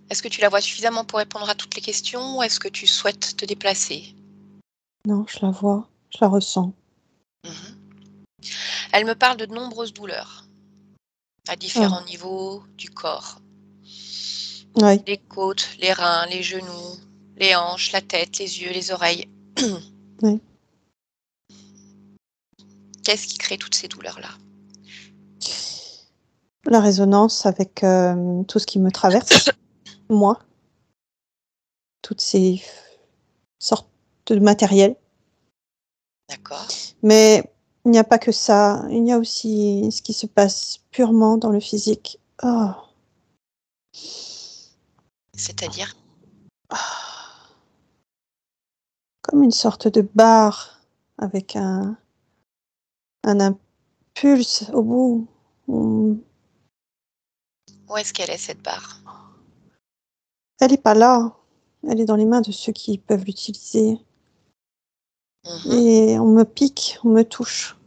Est-ce que tu la vois suffisamment pour répondre à toutes les questions ou est-ce que tu souhaites te déplacer? Non, je la vois. Je la ressens. Mhm. Elle me parle de nombreuses douleurs à différents Ah, niveaux du corps. oui. Les côtes, les reins, les genoux, les hanches, la tête, les yeux, les oreilles. Oui. Qu'est-ce qui crée toutes ces douleurs-là? La résonance avec tout ce qui me traverse, moi, toutes ces sortes de matériel. D'accord. Mais il n'y a pas que ça. Il y a aussi ce qui se passe purement dans le physique. Oh. C'est-à-dire? Comme une sorte de barre avec un impulse au bout. Où est-ce qu'elle est cette barre? Elle n'est pas là. Elle est dans les mains de ceux qui peuvent l'utiliser. Mhm. Et on me pique, on me touche.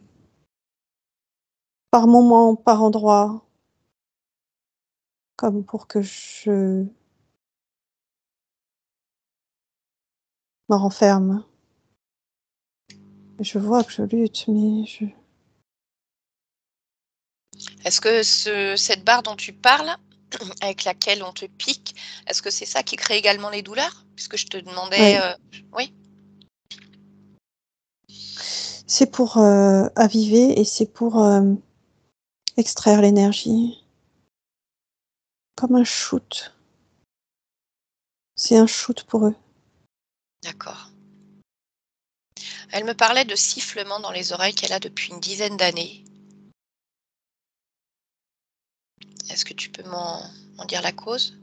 Par moment, par endroit. Comme pour que je me renferme. Je vois que je lutte, mais je... Est-ce que cette barre dont tu parles, avec laquelle on te pique, est-ce que c'est ça qui crée également les douleurs? Puisque je te demandais, Oui. oui, C'est pour aviver et c'est pour extraire l'énergie. Comme un shoot. C'est un shoot pour eux. d'accord. Elle me parlait de sifflements dans les oreilles qu'elle a depuis une dizaine d'années. Est-ce que tu peux m'en dire la cause?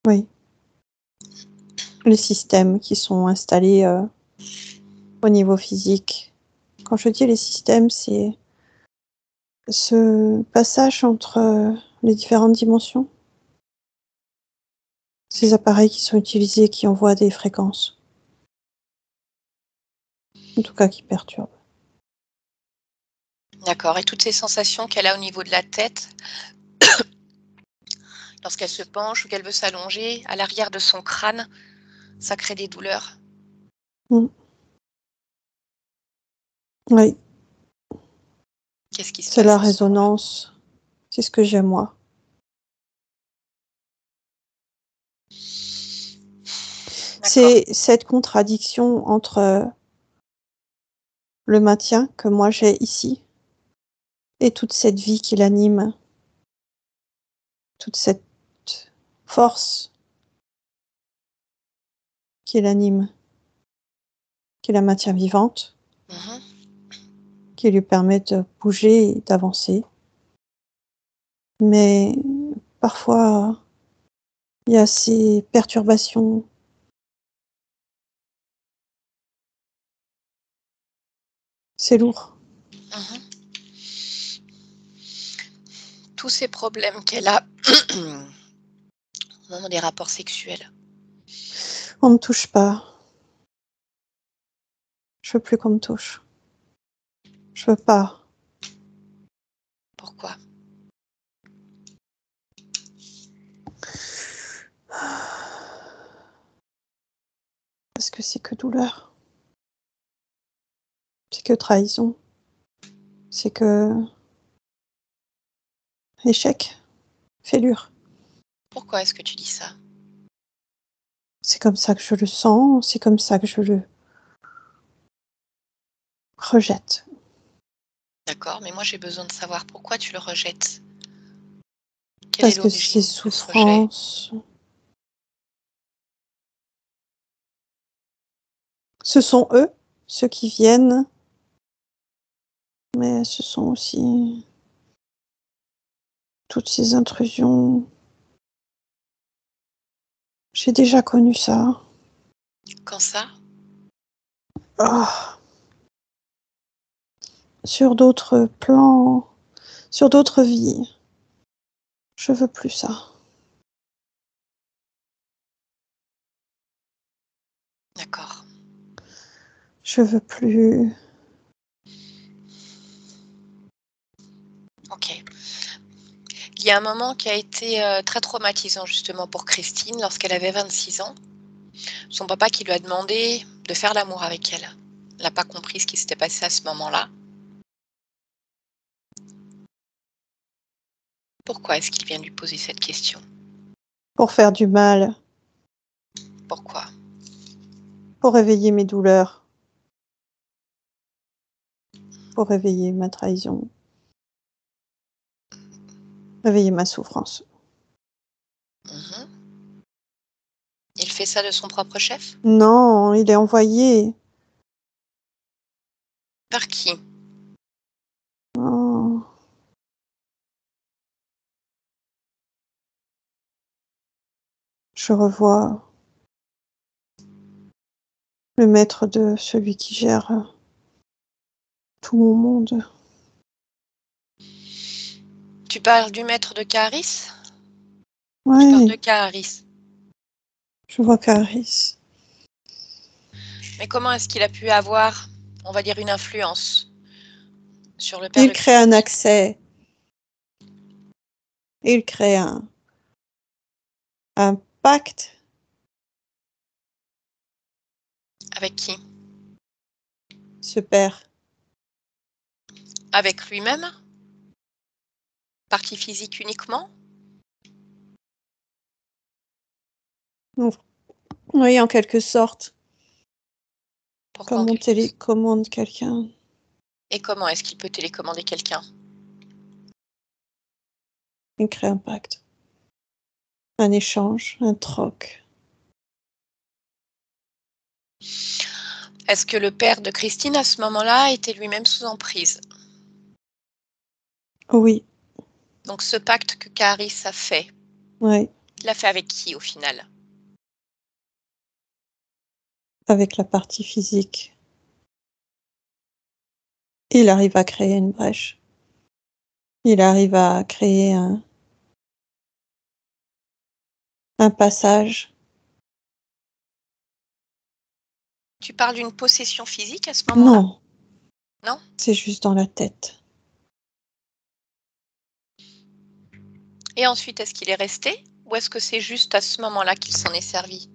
Oui. Les systèmes qui sont installés au niveau physique. Quand je dis les systèmes, c'est ce passage entre les différentes dimensions. Ces appareils qui sont utilisés et qui envoient des fréquences. En tout cas, qui perturbent. D'accord. Et toutes ces sensations qu'elle a au niveau de la tête, lorsqu'elle se penche ou qu'elle veut s'allonger, à l'arrière de son crâne, ça crée des douleurs. Mm. Oui, Qu'est-ce qui se c'est passe la à ce moment-là? résonance. C'est ce que j'aime moi. D'accord. C'est cette contradiction entre le maintien que moi j'ai ici et toute cette vie qui l'anime, toute cette force qui l'anime, qui la maintient vivante, Mhm. qui lui permet de bouger et d'avancer. Mais parfois, il y a ces perturbations. C'est lourd. Mhm. Tous ces problèmes qu'elle a au moment des rapports sexuels. On me touche pas. Je veux plus qu'on me touche. Je veux pas. Pourquoi? Parce que c'est que douleur. C'est que trahison. C'est que échec. Fêlure. Pourquoi est-ce que tu dis ça? C'est comme ça que je le sens. C'est comme ça que je le rejette. D'accord, mais moi j'ai besoin de savoir pourquoi tu le rejettes. Quelle est Parce que ces l'origine de ce rejet? souffrances, ce sont eux, ceux qui viennent, mais ce sont aussi toutes ces intrusions J'ai déjà connu ça. Quand ça? Ah. Sur d'autres plans, sur d'autres vies. Je veux plus ça. D'accord. Je veux plus. Ok. Il y a un moment qui a été très traumatisant justement pour Christine lorsqu'elle avait 26 ans. Son papa qui lui a demandé de faire l'amour avec elle. Elle n'a pas compris ce qui s'était passé à ce moment-là. Pourquoi est-ce qu'il vient de lui poser cette question? Pour faire du mal. Pourquoi? Pour réveiller mes douleurs. Pour réveiller ma trahison. Réveiller ma souffrance. Mhm. Il fait ça de son propre chef? Non, il est envoyé. Par qui? Oh. Je revois le maître de celui qui gère tout mon monde. Tu parles du maître de Caris? Ouais, Tu parles de Caris. je vois Caris. Mais comment est-ce qu'il a pu avoir, on va dire, une influence sur le père Il de crée un Christine? accès. Il crée un pacte. Avec qui? Ce père. Avec lui-même? Partie physique uniquement? Oui, en quelque sorte. Pourquoi en Comme on quelque sorte? télécommande quelqu'un. Et comment est-ce qu'il peut télécommander quelqu'un? Il crée un pacte. Un échange, un troc. Est-ce que le père de Christine, à ce moment-là, était lui-même sous emprise? Oui, Donc ce pacte que Caris a fait, oui. il l'a fait avec qui au final? Avec la partie physique. Il arrive à créer une brèche. Il arrive à créer un passage. Tu parles d'une possession physique à ce moment-là? Non, Non? c'est juste dans la tête. Et ensuite, est-ce qu'il est resté? Ou est-ce que c'est juste à ce moment-là qu'il s'en est servi?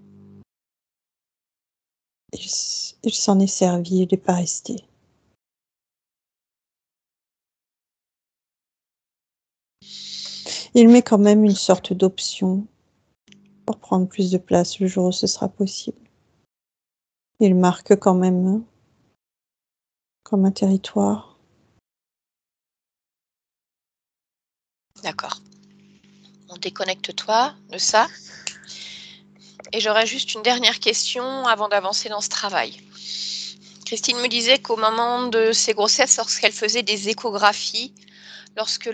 Il s'en est servi, il n'est pas resté. Il met quand même une sorte d'option pour prendre plus de place le jour où ce sera possible. Il marque quand même comme un territoire. D'accord. On déconnecte-toi de ça. Et j'aurais juste une dernière question avant d'avancer dans ce travail. Christine me disait qu'au moment de ses grossesses, lorsqu'elle faisait des échographies, lorsque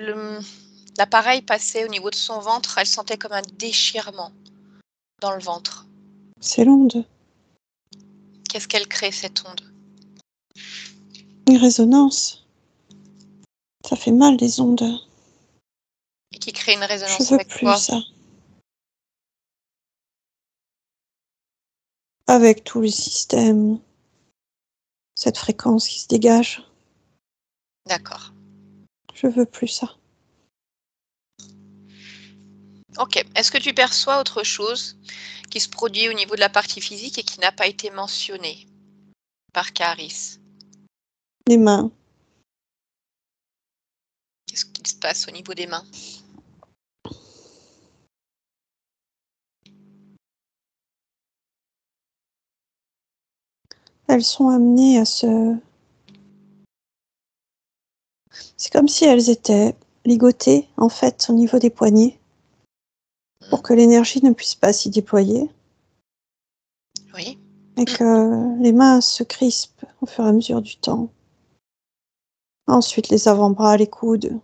l'appareil passait au niveau de son ventre, elle sentait comme un déchirement dans le ventre. C'est l'onde. Qu'est-ce qu'elle crée, cette onde? Une résonance. Ça fait mal, les ondes. Et qui crée une Je résonance veux avec plus quoi? ça. Avec tout le système, cette fréquence qui se dégage. D'accord. Je veux plus ça. Ok. Est-ce que tu perçois autre chose qui se produit au niveau de la partie physique et qui n'a pas été mentionnée par Caris? Les mains. Qu'est-ce qui se passe au niveau des mains? Elles sont amenées à se... C'est comme si elles étaient ligotées, en fait, au niveau des poignets, pour que l'énergie ne puisse pas s'y déployer, Oui. et que les mains se crispent au fur et à mesure du temps. Ensuite, les avant-bras, les coudes.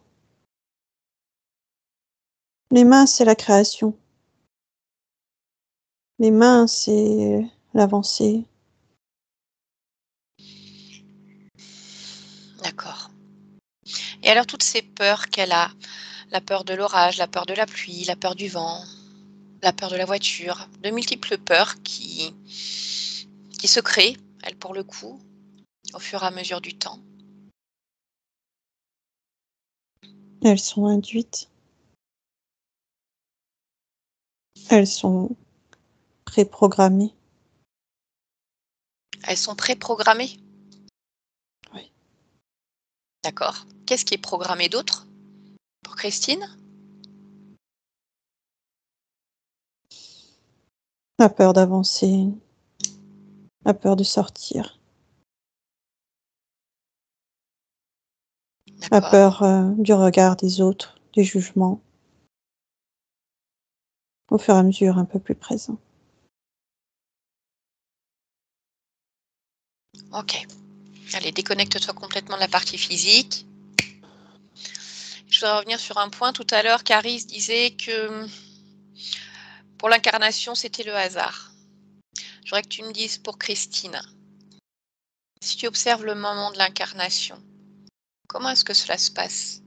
Les mains, c'est la création. Les mains, c'est l'avancée. D'accord. Et alors, toutes ces peurs qu'elle a, la peur de l'orage, la peur de la pluie, la peur du vent, la peur de la voiture, de multiples peurs qui se créent, elle pour le coup, au fur et à mesure du temps. Elles sont induites. Elles sont préprogrammées. Elles sont préprogrammées? Oui. D'accord. Qu'est-ce qui est programmé d'autre pour Christine? La peur d'avancer. La peur de sortir. La D'accord. peur du regard des autres, des jugements. Au fur et à mesure, un peu plus présent. Ok. Allez, déconnecte-toi complètement de la partie physique. Je voudrais revenir sur un point. Tout à l'heure, Caris disait que pour l'incarnation, c'était le hasard. Je voudrais que tu me dises pour Christine, si tu observes le moment de l'incarnation, comment est-ce que cela se passe?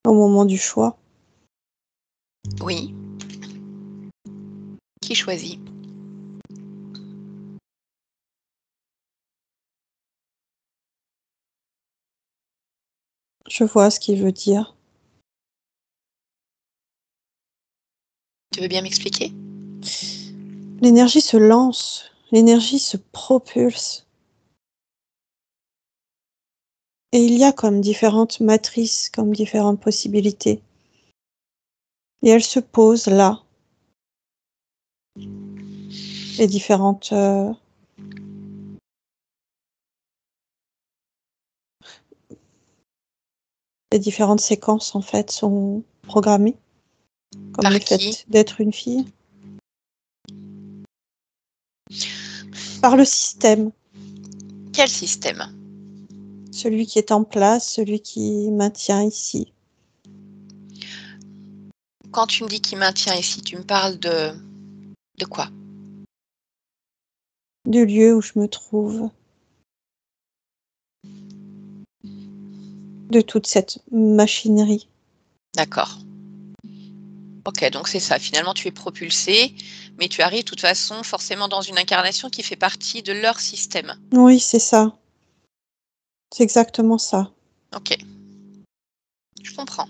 Au moment du choix, Oui. Qui choisit? je vois ce qu'il veut dire. Tu veux bien m'expliquer? L'énergie se lance, l'énergie se propulse. Et il y a comme différentes matrices, comme différentes possibilités. Et elle se pose là. Les différentes séquences en fait sont programmées, comme Par le qui? fait d'être une fille. Par le système, Quel système? celui qui est en place, celui qui maintient ici. Quand tu me dis qu'il maintient ici, tu me parles de quoi? Du lieu où je me trouve, de toute cette machinerie. D'accord. Ok, donc c'est ça. Finalement, tu es propulsé, mais tu arrives de toute façon forcément dans une incarnation qui fait partie de leur système. Oui, c'est ça. C'est exactement ça. Ok, je comprends.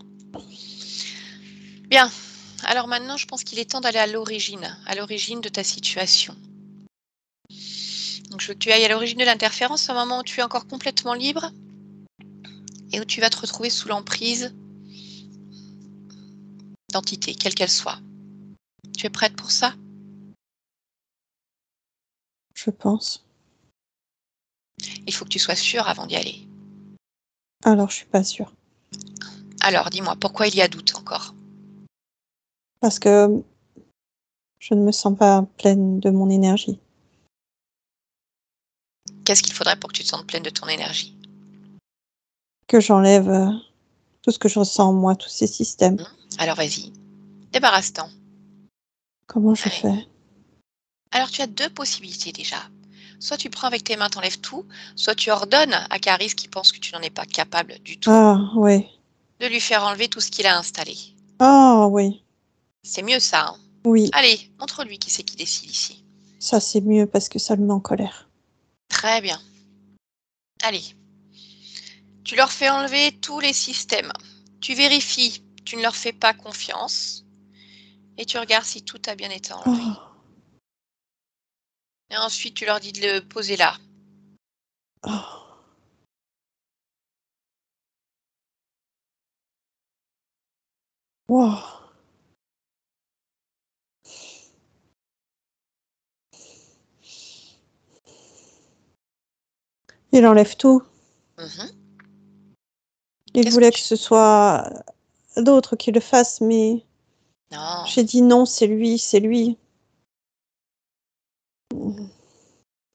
Bien. Alors maintenant, je pense qu'il est temps d'aller à l'origine de ta situation. Donc je veux que tu ailles à l'origine de l'interférence, au moment où tu es encore complètement libre et où tu vas te retrouver sous l'emprise d'entités, quelle qu'elle soit. Tu es prête pour ça? Je pense. Il faut que tu sois sûre avant d'y aller. Alors, je suis pas sûre. Alors, dis-moi, pourquoi il y a doute encore? Parce que je ne me sens pas pleine de mon énergie. Qu'est-ce qu'il faudrait pour que tu te sentes pleine de ton énergie? Que j'enlève tout ce que je ressens en moi, tous ces systèmes. Alors vas-y, débarrasse-t'en. Comment je Allez. fais? Alors tu as deux possibilités déjà. Soit tu prends avec tes mains, t'enlèves tout, soit tu ordonnes à Caris, qui pense que tu n'en es pas capable du tout, Ah, oui. de lui faire enlever tout ce qu'il a installé. Ah, oui. C'est mieux ça, hein? Oui, Allez, montre-lui qui c'est qui décide ici. ça c'est mieux parce que ça le met en colère. Très bien. Allez. Tu leur fais enlever tous les systèmes. Tu vérifies, tu ne leur fais pas confiance. Et tu regardes si tout a bien été enlevé. Oh, Et ensuite, tu leur dis de le poser là. oh. Wow. Il enlève tout. Mhm. Il Qu'est-ce que voulait que tu... ce soit d'autres qui le fassent, mais Non, j'ai dit non, c'est lui, c'est lui.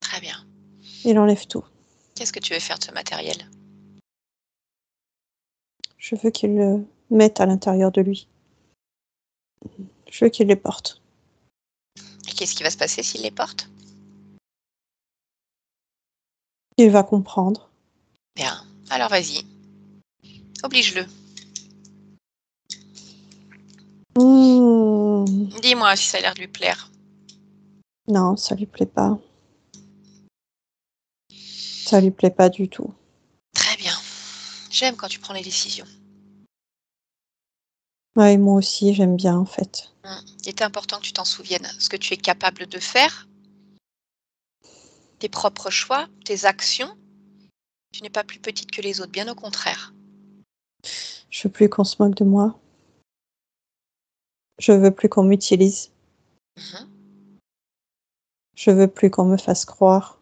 très bien. Il enlève tout. Qu'est-ce que tu veux faire de ce matériel? Je veux qu'il le mette à l'intérieur de lui. Je veux qu'il les porte. Et qu'est-ce qui va se passer s'il les porte? Il va comprendre. Bien. Alors vas-y. Oblige-le. Dis-moi si ça a l'air de lui plaire. Non, ça lui plaît pas. Ça lui plaît pas du tout. Très bien. J'aime quand tu prends les décisions. Ouais, moi aussi, j'aime bien en fait. Il est important que tu t'en souviennes. Ce que tu es capable de faire, tes propres choix, tes actions, tu n'es pas plus petite que les autres, bien au contraire. Je veux plus qu'on se moque de moi. Je veux plus qu'on m'utilise. Mhm. Je veux plus qu'on me fasse croire.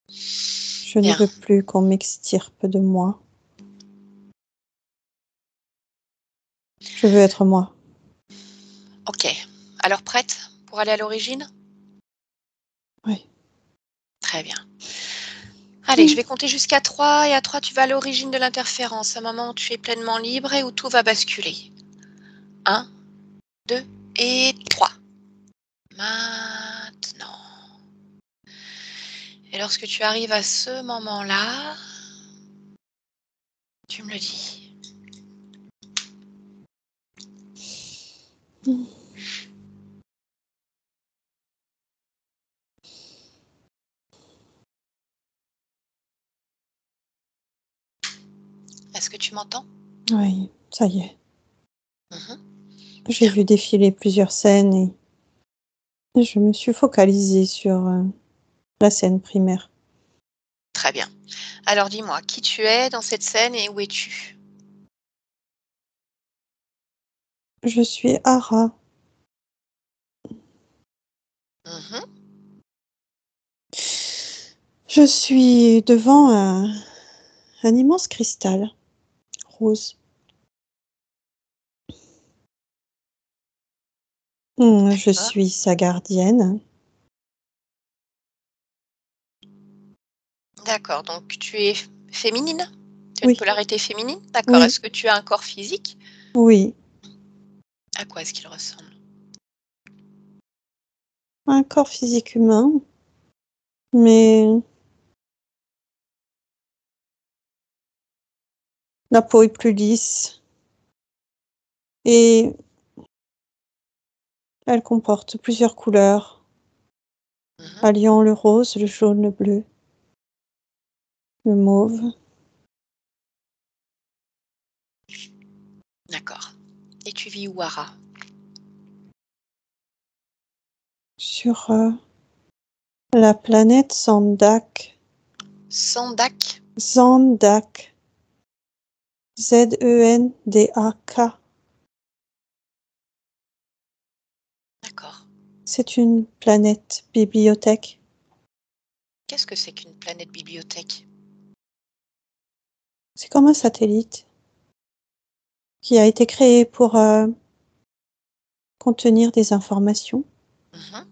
Je ne Bien. veux plus qu'on m'extirpe de moi. Je veux être moi. Ok. Alors prête pour aller à l'origine? Oui. Très bien. Allez, je vais compter jusqu'à 3 et à 3, tu vas à l'origine de l'interférence, un moment où tu es pleinement libre et où tout va basculer. 1, 2 et 3. Maintenant. Et lorsque tu arrives à ce moment-là, tu me le dis. Est-ce que tu m'entends? Oui, ça y est. Mhm. J'ai vu défiler plusieurs scènes et je me suis focalisée sur la scène primaire. Très bien. Alors dis-moi, qui tu es dans cette scène et où es-tu? Je suis Ara. Mhm. Je suis devant un immense cristal rose. Je D'accord. suis sa gardienne. D'accord, donc tu es féminine? Tu as une Oui, polarité féminine? D'accord. oui, Est-ce que tu as un corps physique? oui. À quoi est-ce qu'il ressemble? Un corps physique humain, mais la peau est plus lisse et elle comporte plusieurs couleurs, Mhm. alliant le rose, le jaune, le bleu, le mauve. D'accord. Et tu vis où, Ara? Sur la planète Zandak. Sandak? Zandak. Zendak. D'accord. C'est une planète bibliothèque. Qu'est-ce que c'est qu'une planète bibliothèque? C'est comme un satellite qui a été créé pour contenir des informations Mhm.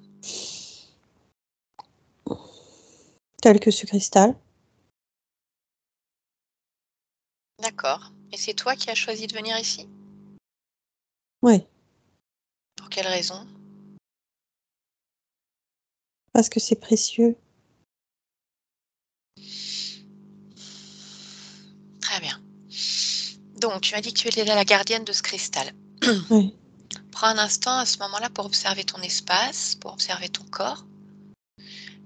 telles que ce cristal. D'accord. Et c'est toi qui as choisi de venir ici? Oui, Pour quelle raison? parce que c'est précieux. Très bien. Donc, tu m'as dit que tu étais la gardienne de ce cristal. Oui. Prends un instant à ce moment-là pour observer ton espace, pour observer ton corps.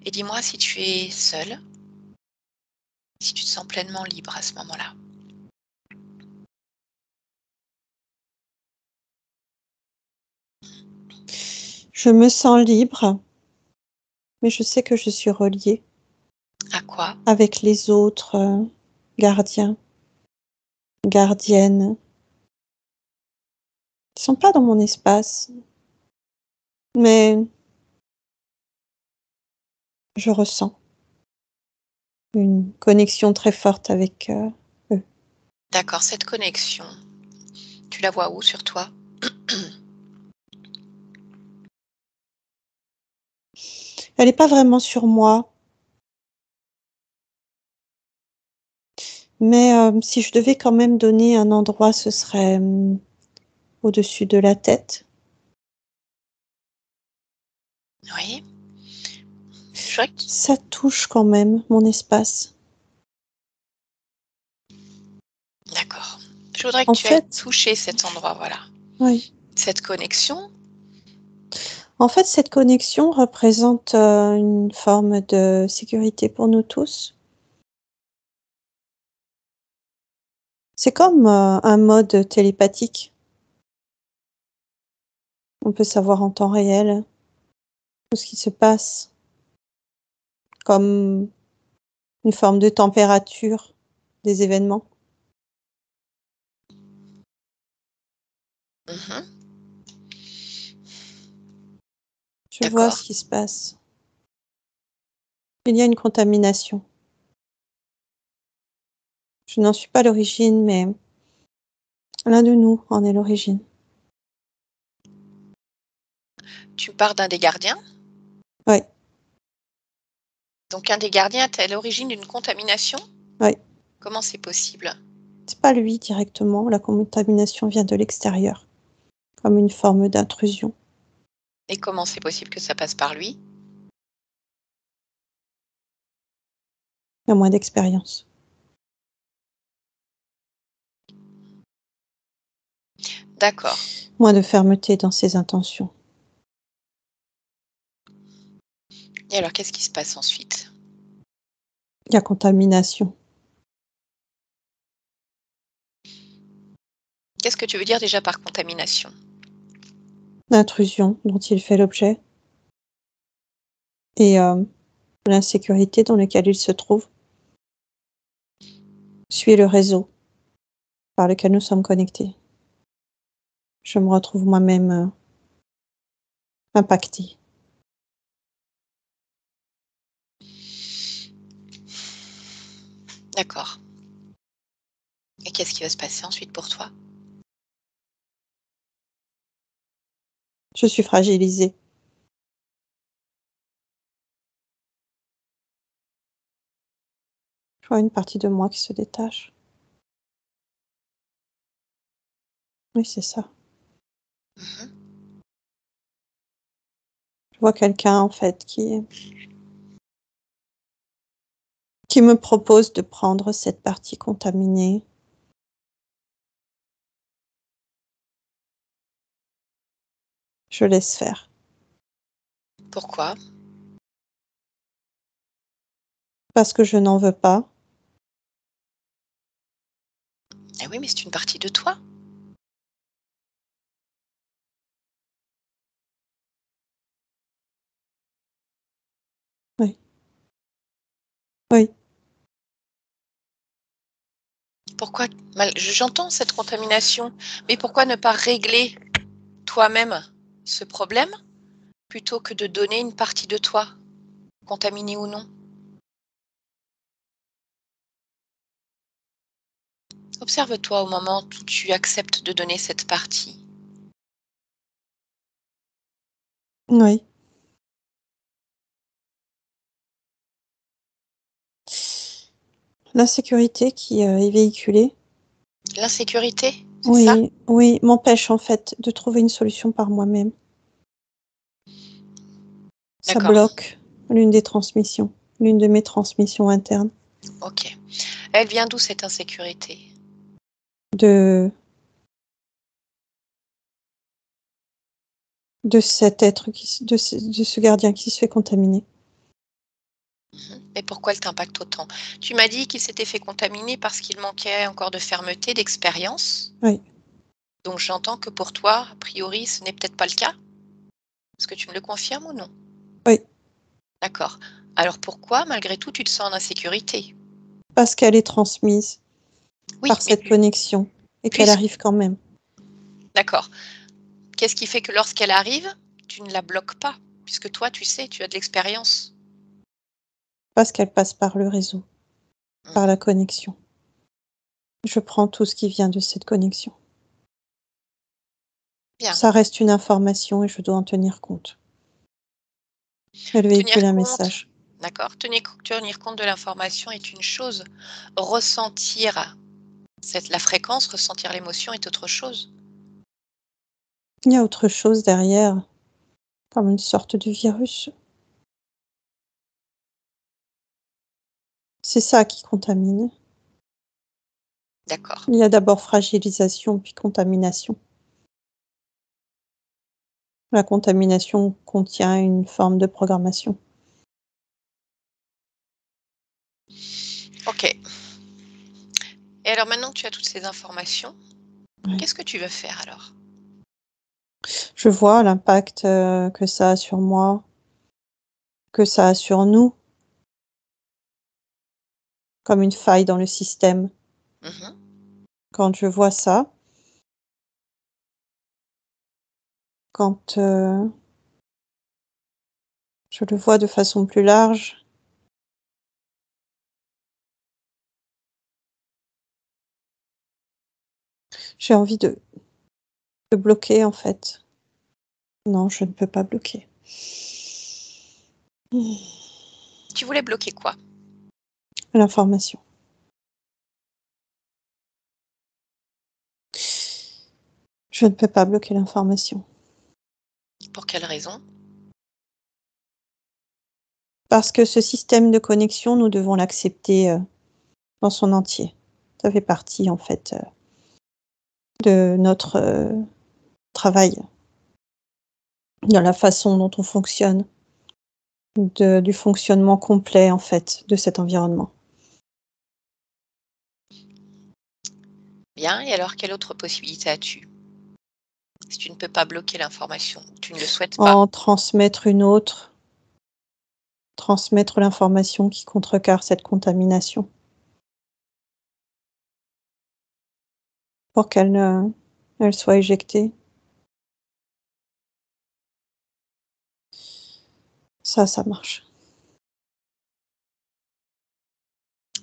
Et dis-moi si tu es seule, si tu te sens pleinement libre à ce moment-là. Je me sens libre, mais je sais que je suis reliée À quoi? avec les autres gardiens, gardiennes. Ils ne sont pas dans mon espace, mais je ressens une connexion très forte avec eux. D'accord, cette connexion, tu la vois où sur toi? Elle n'est pas vraiment sur moi, mais si je devais quand même donner un endroit, ce serait au-dessus de la tête. Oui. Ça touche quand même mon espace. D'accord. Je voudrais que tu ailles toucher cet endroit, voilà. Oui. Cette connexion. En fait, cette connexion représente une forme de sécurité pour nous tous. C'est comme un mode télépathique. On peut savoir en temps réel tout ce qui se passe, comme une forme de température des événements. Je vois ce qui se passe. Il y a une contamination. Je n'en suis pas l'origine, mais l'un de nous en est l'origine. Tu pars d'un des gardiens? Oui. Donc un des gardiens est à l'origine d'une contamination? Oui. Comment c'est possible? C'est pas lui directement, la contamination vient de l'extérieur, comme une forme d'intrusion. Et comment c'est possible que ça passe par lui? Il y a moins d'expérience. D'accord. Moins de fermeté dans ses intentions. Et alors, qu'est-ce qui se passe ensuite? Il y a contamination. Qu'est-ce que tu veux dire déjà par contamination? L'intrusion dont il fait l'objet. Et l'insécurité dans laquelle il se trouve. Suit le réseau par lequel nous sommes connectés. Je me retrouve moi-même impactée. D'accord. Et qu'est-ce qui va se passer ensuite pour toi? Je suis fragilisée. Je vois une partie de moi qui se détache. Oui, c'est ça. Je vois quelqu'un, en fait, qui me propose de prendre cette partie contaminée. Je laisse faire. Pourquoi? Parce que je n'en veux pas. Eh oui, mais c'est une partie de toi. Oui. Oui. Pourquoi j'entends cette contamination, mais pourquoi ne pas régler toi-même ce problème plutôt que de donner une partie de toi, contaminée ou non? Observe-toi au moment où tu acceptes de donner cette partie. Oui. L'insécurité qui est véhiculée. L'insécurité, c'est ça? Oui, m'empêche en fait de trouver une solution par moi-même. Ça bloque l'une des transmissions, l'une de mes transmissions internes. Ok. Elle vient d'où cette insécurité? De cet être, de ce gardien qui se fait contaminer. Mais pourquoi elle t'impacte autant? Tu m'as dit qu'il s'était fait contaminer parce qu'il manquait encore de fermeté, d'expérience. Oui. Donc j'entends que pour toi, a priori, ce n'est peut-être pas le cas? Est-ce que tu me le confirmes ou non? Oui. D'accord. Alors pourquoi, malgré tout, tu te sens en insécurité? Parce qu'elle est transmise par cette connexion et qu'elle arrive quand même. D'accord. Qu'est-ce qui fait que lorsqu'elle arrive, tu ne la bloques pas? Puisque toi, tu sais, tu as de l'expérience. Parce qu'elle passe par le réseau, par la connexion. Je prends tout ce qui vient de cette connexion. Bien. Ça reste une information et je dois en tenir compte. Elle véhicule un message. D'accord. Tenir compte de l'information est une chose. Ressentir la fréquence, ressentir l'émotion est autre chose. Il y a autre chose derrière, comme une sorte de virus. C'est ça qui contamine. D'accord. Il y a d'abord fragilisation, puis contamination. La contamination contient une forme de programmation. Ok. Et alors maintenant que tu as toutes ces informations, Oui. qu'est-ce que tu veux faire alors? Je vois l'impact que ça a sur moi, que ça a sur nous, comme une faille dans le système. Mhm. Quand je vois ça, quand je le vois de façon plus large, j'ai envie de bloquer en fait. Non, je ne peux pas bloquer. Tu voulais bloquer quoi? L'information. Je ne peux pas bloquer l'information. Pour quelle raison? Parce que ce système de connexion, nous devons l'accepter dans son entier. Ça fait partie en fait de notre travail, de la façon dont on fonctionne, du fonctionnement complet en fait de cet environnement. Bien, et alors quelle autre possibilité as-tu? Si tu ne peux pas bloquer l'information, tu ne le souhaites pas. En transmettre une autre, transmettre l'information qui contrecarre cette contamination pour qu'elle soit éjectée. Ça marche.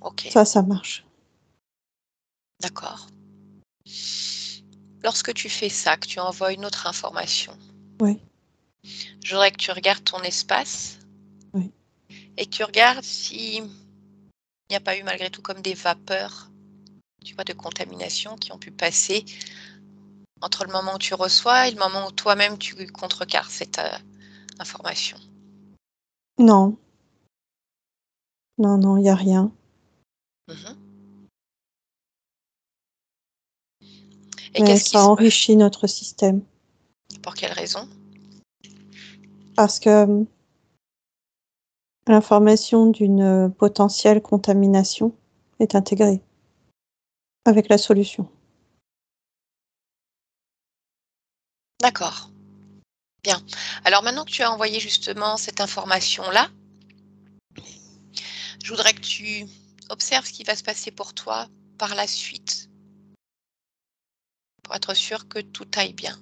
Ok, Ça marche. d'accord. Lorsque tu fais ça, que tu envoies une autre information, Oui, je voudrais que tu regardes ton espace oui. et que tu regardes s'il n'y a pas eu malgré tout comme des vapeurs, tu vois, de contamination qui ont pu passer entre le moment où tu reçois et le moment où toi-même tu contrecarres cette information. Non, non, il n'y a rien. Mhm. Et Mais qu'est-ce qui ça se... enrichit notre système. Pour quelle raison? Parce que l'information d'une potentielle contamination est intégrée avec la solution. D'accord. Bien. Alors maintenant que tu as envoyé justement cette information-là, je voudrais que tu observes ce qui va se passer pour toi par la suite, pour être sûr que tout aille bien.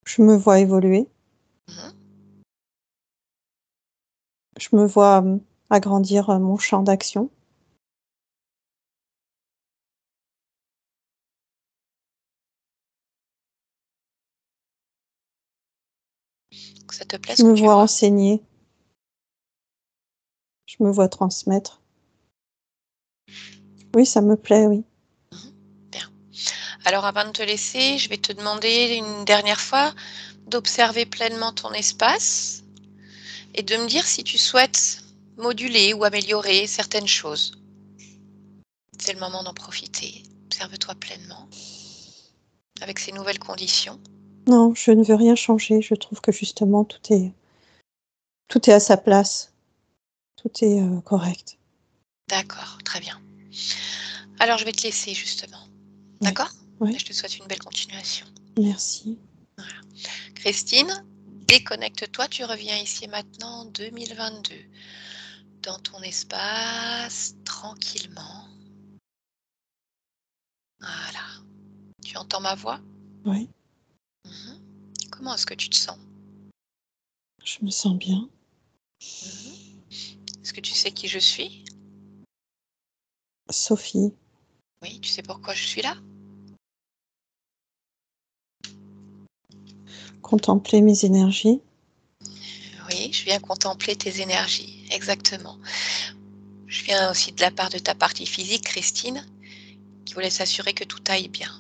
Je me vois évoluer. Mhm. Je me vois agrandir mon champ d'action. Que ça te plaît Je ce que me tu vois vois? enseigner. Je me vois transmettre. Oui, ça me plaît, oui. Mhm. Bien. Alors avant de te laisser, je vais te demander une dernière fois d'observer pleinement ton espace et de me dire si tu souhaites moduler ou améliorer certaines choses. C'est le moment d'en profiter. Observe-toi pleinement avec ces nouvelles conditions. Non, je ne veux rien changer. Je trouve que justement, tout est à sa place. Tout est correct. D'accord, très bien. Alors je vais te laisser justement. Oui, D'accord? Et oui, je te souhaite une belle continuation. merci. Christine, déconnecte-toi, tu reviens ici maintenant en 2022, dans ton espace, tranquillement. Voilà. Tu entends ma voix? Oui, Mhm. Comment est-ce que tu te sens? je me sens bien. Mhm. Est-ce que tu sais qui je suis? Sophie, Oui, tu sais pourquoi je suis là? contempler mes énergies. Oui, je viens contempler tes énergies, exactement. Je viens aussi de la part de ta partie physique, Christine, qui voulait s'assurer que tout aille bien.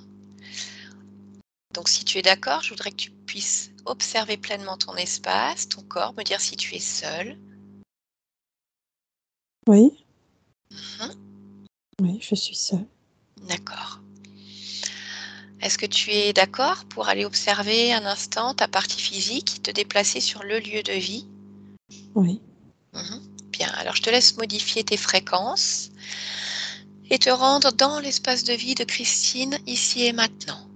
Donc si tu es d'accord, je voudrais que tu puisses observer pleinement ton espace, ton corps, me dire si tu es seule. Oui, Mhm. oui, je suis seule. D'accord. Est-ce que tu es d'accord pour aller observer un instant ta partie physique, te déplacer sur le lieu de vie? Oui, Bien, alors je te laisse modifier tes fréquences et te rendre dans l'espace de vie de Christine, ici et maintenant.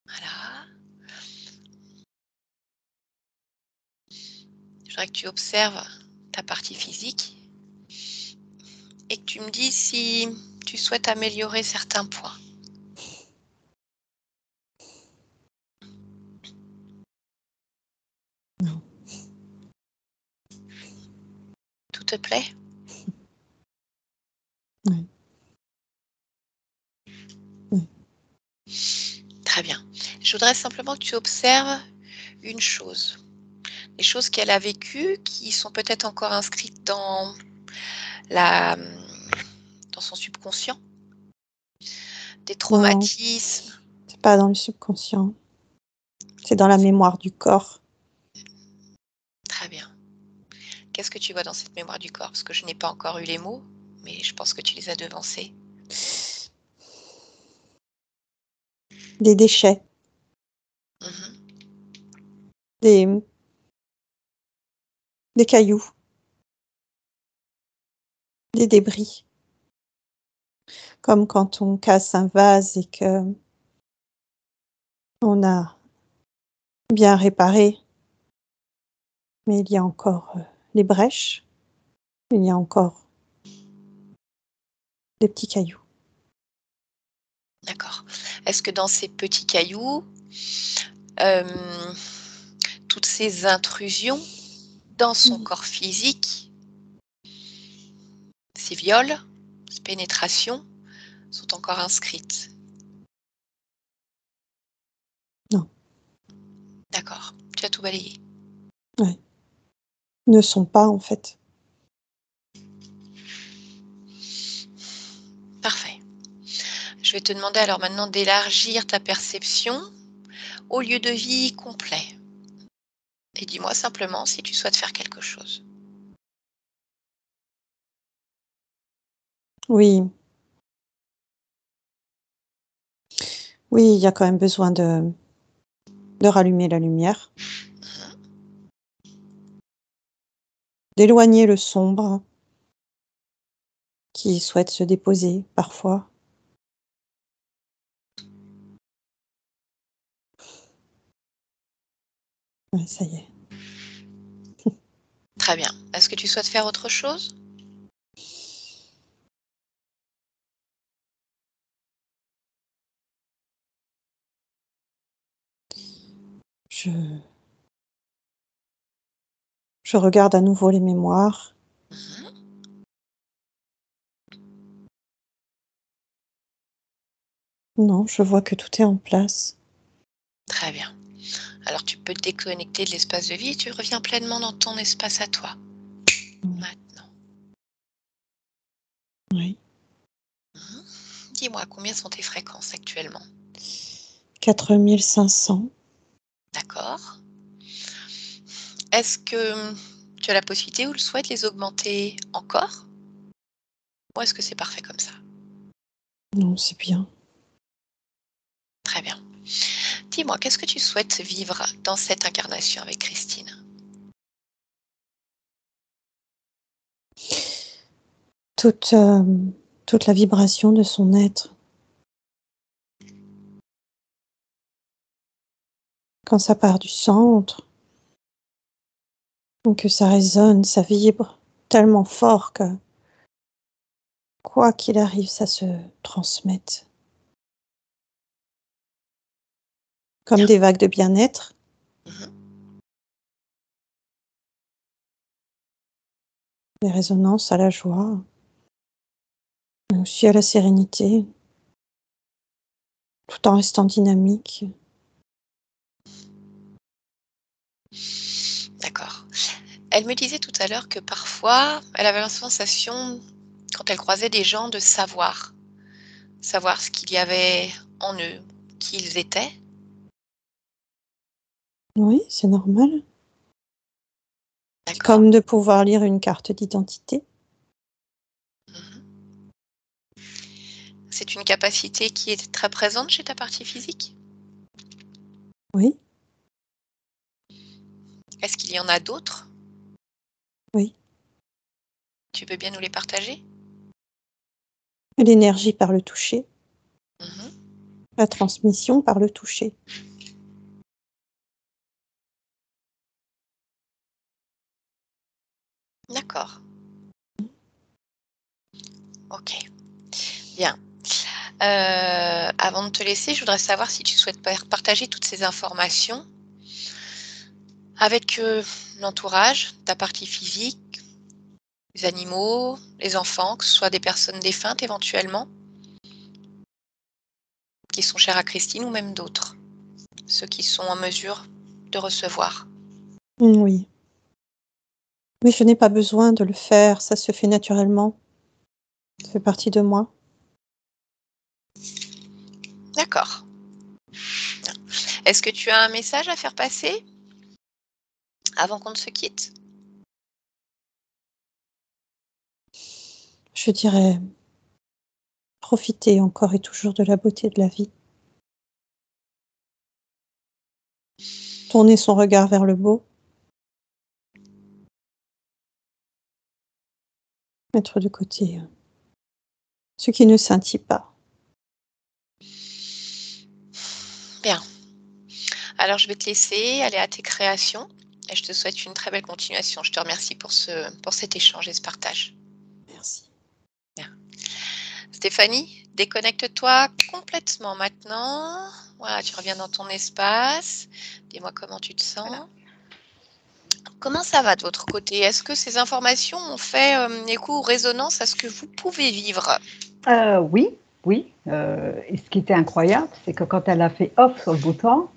Voilà. Je voudrais que tu observes ta partie physique et que tu me dises si tu souhaites améliorer certains points. non, Tout te plaît? oui, oui, Très bien. Je voudrais simplement que tu observes une chose. Les choses qu'elle a vécues qui sont peut-être encore inscrites la, dans son subconscient, des non, traumatismes. c'est pas dans le subconscient, c'est dans la mémoire du corps. Très bien. Qu'est-ce que tu vois dans cette mémoire du corps? Parce que je n'ai pas encore eu les mots, mais je pense que tu les as devancés. Des déchets, Mhm. des, des cailloux, des débris. Comme quand on casse un vase et que on a bien réparé, mais il y a encore les brèches, il y a encore des petits cailloux. D'accord. Est-ce que dans ces petits cailloux, euh, toutes ces intrusions dans son corps physique, ces viols, ces pénétrations, sont encore inscrites? Non, D'accord. Tu as tout balayé. ouais, ne sont pas en fait. Parfait. Je vais te demander alors maintenant d'élargir ta perception au lieu de vie complet. Et dis-moi simplement si tu souhaites faire quelque chose. Oui, oui, il y a quand même besoin de rallumer la lumière, d'éloigner le sombre qui souhaite se déposer parfois. Ouais, ça y est. Très bien. Est-ce que tu souhaites faire autre chose? Je, je regarde à nouveau les mémoires. Mhm. Non, je vois que tout est en place. Très bien. Alors tu peux te déconnecter de l'espace de vie et tu reviens pleinement dans ton espace à toi. Maintenant. Oui. Mhm. Dis-moi, combien sont tes fréquences actuellement? 4500. D'accord. Est-ce que tu as la possibilité ou le souhaites les augmenter encore? Ou est-ce que c'est parfait comme ça? Non, c'est bien. Très bien. Dis-moi, qu'est-ce que tu souhaites vivre dans cette incarnation avec Christine? Toute, toute la vibration de son être. Quand ça part du centre, que ça résonne, ça vibre tellement fort que quoi qu'il arrive, ça se transmette. Comme Bien. des vagues de bien-être, Mhm. des résonances à la joie, mais aussi à la sérénité, tout en restant dynamique. D'accord. Elle me disait tout à l'heure que parfois, elle avait la sensation, quand elle croisait des gens, de savoir ce qu'il y avait en eux, qui ils étaient. Oui, c'est normal. D'accord. Comme de pouvoir lire une carte d'identité. Mhm. C'est une capacité qui est très présente chez ta partie physique? Oui, Est-ce qu'il y en a d'autres? oui. Tu veux bien nous les partager? L'énergie par le toucher, Mhm. la transmission par le toucher. D'accord. Ok. Bien. Avant de te laisser, je voudrais savoir si tu souhaites partager toutes ces informations avec l'entourage, ta partie physique, les animaux, les enfants, que ce soit des personnes défuntes éventuellement, qui sont chères à Christine ou même d'autres, ceux qui sont en mesure de recevoir. Oui. Mais je n'ai pas besoin de le faire, ça se fait naturellement. Ça fait partie de moi. D'accord. Est-ce que tu as un message à faire passer avant qu'on ne se quitte? Je dirais profiter encore et toujours de la beauté de la vie. Tourner son regard vers le beau. Mettre de côté ce qui ne scintille pas. Bien. Alors, je vais te laisser aller à tes créations et je te souhaite une très belle continuation. Je te remercie pour cet échange et ce partage. Merci. Bien. Stéphanie, déconnecte-toi complètement maintenant. Voilà, tu reviens dans ton espace. Dis-moi comment tu te sens. Voilà. Comment ça va de votre côté? Est-ce que ces informations ont fait écho ou résonance à ce que vous pouvez vivre? Oui, oui. Et ce qui était incroyable, c'est que quand elle a fait off sur le bouton,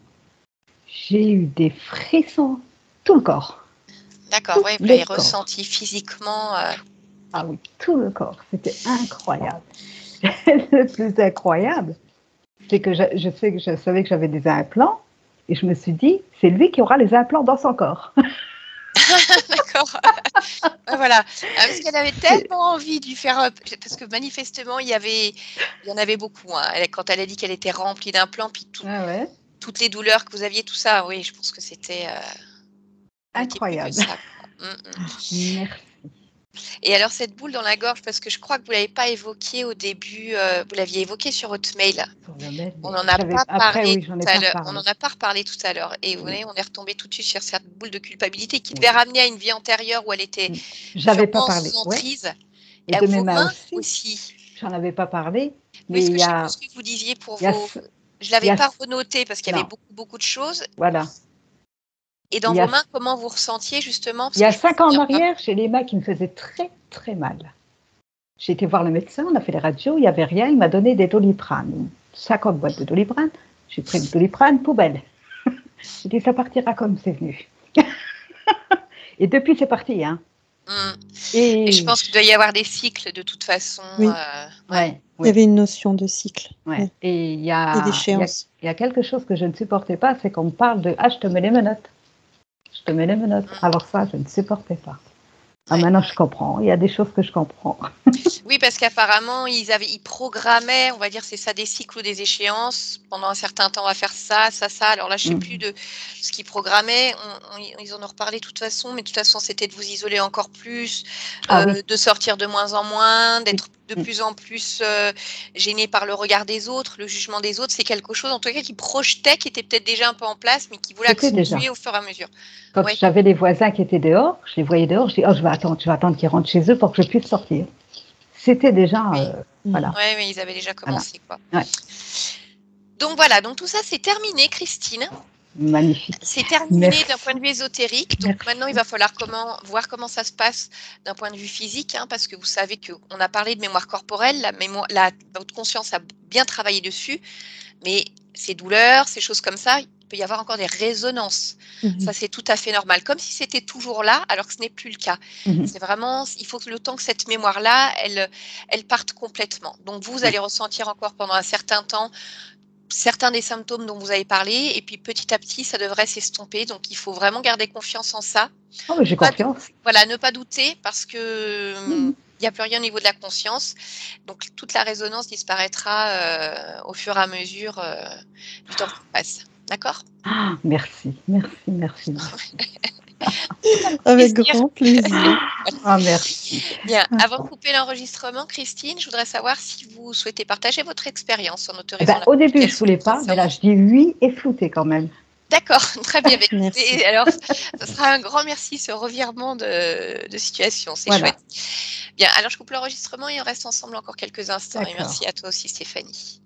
j'ai eu des frissons tout le corps. D'accord, Tout oui, vous le l'avez corps. ressenti physiquement. Ah oui, tout le corps. C'était incroyable. Le plus incroyable, c'est que je savais que j'avais des implants et je me suis dit, c'est lui qui aura les implants dans son corps. D'accord. Voilà. Parce qu'elle avait tellement envie de lui faire, parce que manifestement, il y en avait beaucoup. Hein. Quand elle a dit qu'elle était remplie d'implants, puis Ah ouais, toutes les douleurs que vous aviez, tout ça, oui, je pense que c'était, on n'était plus que incroyable. ça. Quoi. Merci. Et alors, cette boule dans la gorge, parce que je crois que vous ne l'avez pas évoquée au début, vous l'aviez évoquée sur votre mail. Sur le mail, On mais n'en a pas après, parlé oui, j'en ai tout à pas l'heure. On reparlé. n'en a pas reparlé tout à l'heure. Et vous Oui. voyez, on est retombé tout de suite sur cette boule de culpabilité qui Oui. devait ramener à une vie antérieure où elle était J'avais pas sûrement parlé. sous Ouais. emprise. Et Et à de mes vos mains mains aussi. aussi. J'en avais pas parlé, Oui, mais parce il que y je sais plus a, ce que vous disiez pour il y a, vos. Je ne il y l'avais a, pas renoté parce qu'il y avait non, beaucoup, beaucoup de choses. voilà. Et dans Il y vos a, mains, comment vous ressentiez justement? il Parce y que a je ne me 5 ans en souviens pas. arrière, j'ai les mains qui me faisaient très, très mal. J'ai été voir le médecin, on a fait les radios, il n'y avait rien, il m'a donné des Doliprane, 50 boîtes de Doliprane. J'ai pris le Doliprane, poubelle. J'ai dit, ça partira comme c'est venu. Et depuis, c'est parti. Hein. Et je Et pense qu'il doit y avoir des cycles de toute façon. Oui, Ouais. il y avait une notion de cycle. Ouais. Oui. Et il y Et a, d'échéance. il y a quelque chose que je ne supportais pas, c'est qu'on me parle de je te mets les menottes. Je te mets les menottes. Alors ça, je ne supportais pas. Ah, maintenant, je comprends. Il y a des choses que je comprends. Oui, parce qu'apparemment, ils programmaient, on va dire, c'est ça, des cycles ou des échéances. Pendant un certain temps, on va faire ça, ça, ça. Alors là, je ne sais plus de ce qu'ils programmaient. Ils en ont reparlé de toute façon, mais de toute façon, c'était de vous isoler encore plus, de sortir de moins en moins, d'être de plus en plus gêné par le regard des autres, le jugement des autres. C'est quelque chose, en tout cas, qui projetait, qui était peut-être déjà un peu en place, mais qui voulait accentuer au fur et à mesure. Quand j'avais les voisins qui étaient dehors, je les voyais dehors, je dis, je vais attendre qu'ils rentrent chez eux pour que je puisse sortir. C'était déjà, voilà. Oui, mais ils avaient déjà commencé, quoi. Ouais. Donc voilà, donc tout ça, c'est terminé, Christine. Magnifique. C'est terminé d'un point de vue ésotérique. Donc Merci. maintenant, il va falloir voir comment ça se passe d'un point de vue physique, hein, parce que vous savez qu'on a parlé de mémoire corporelle, votre conscience a bien travaillé dessus, mais ces douleurs, ces choses comme ça, il peut y avoir encore des résonances. Mhm. Ça, c'est tout à fait normal. Comme si c'était toujours là, alors que ce n'est plus le cas. C'est vraiment, il faut que le temps que cette mémoire-là, elle parte complètement. Donc, vous allez ressentir encore pendant un certain temps certains des symptômes dont vous avez parlé, et puis petit à petit, ça devrait s'estomper. Donc, il faut vraiment garder confiance en ça. Oh, mais j'ai confiance. Voilà, ne pas douter parce que il n'y a plus rien au niveau de la conscience. Donc, toute la résonance disparaîtra au fur et à mesure du temps qui passe. D'accord? Ah, merci, merci, merci. Avec grand plaisir. Ah, merci. Bien, avant de couper l'enregistrement, Christine, je voudrais savoir si vous souhaitez partager votre expérience en Eh autorisant ben, la au début, je ne communication voulais pas, mais là, incessamment. je dis oui et flouté quand même. D'accord, très bien. Merci. Et alors, ce sera un grand merci, ce revirement de situation. C'est Voilà. chouette. Bien, alors je coupe l'enregistrement et on reste ensemble encore quelques instants. Et D'accord. merci à toi aussi, Stéphanie.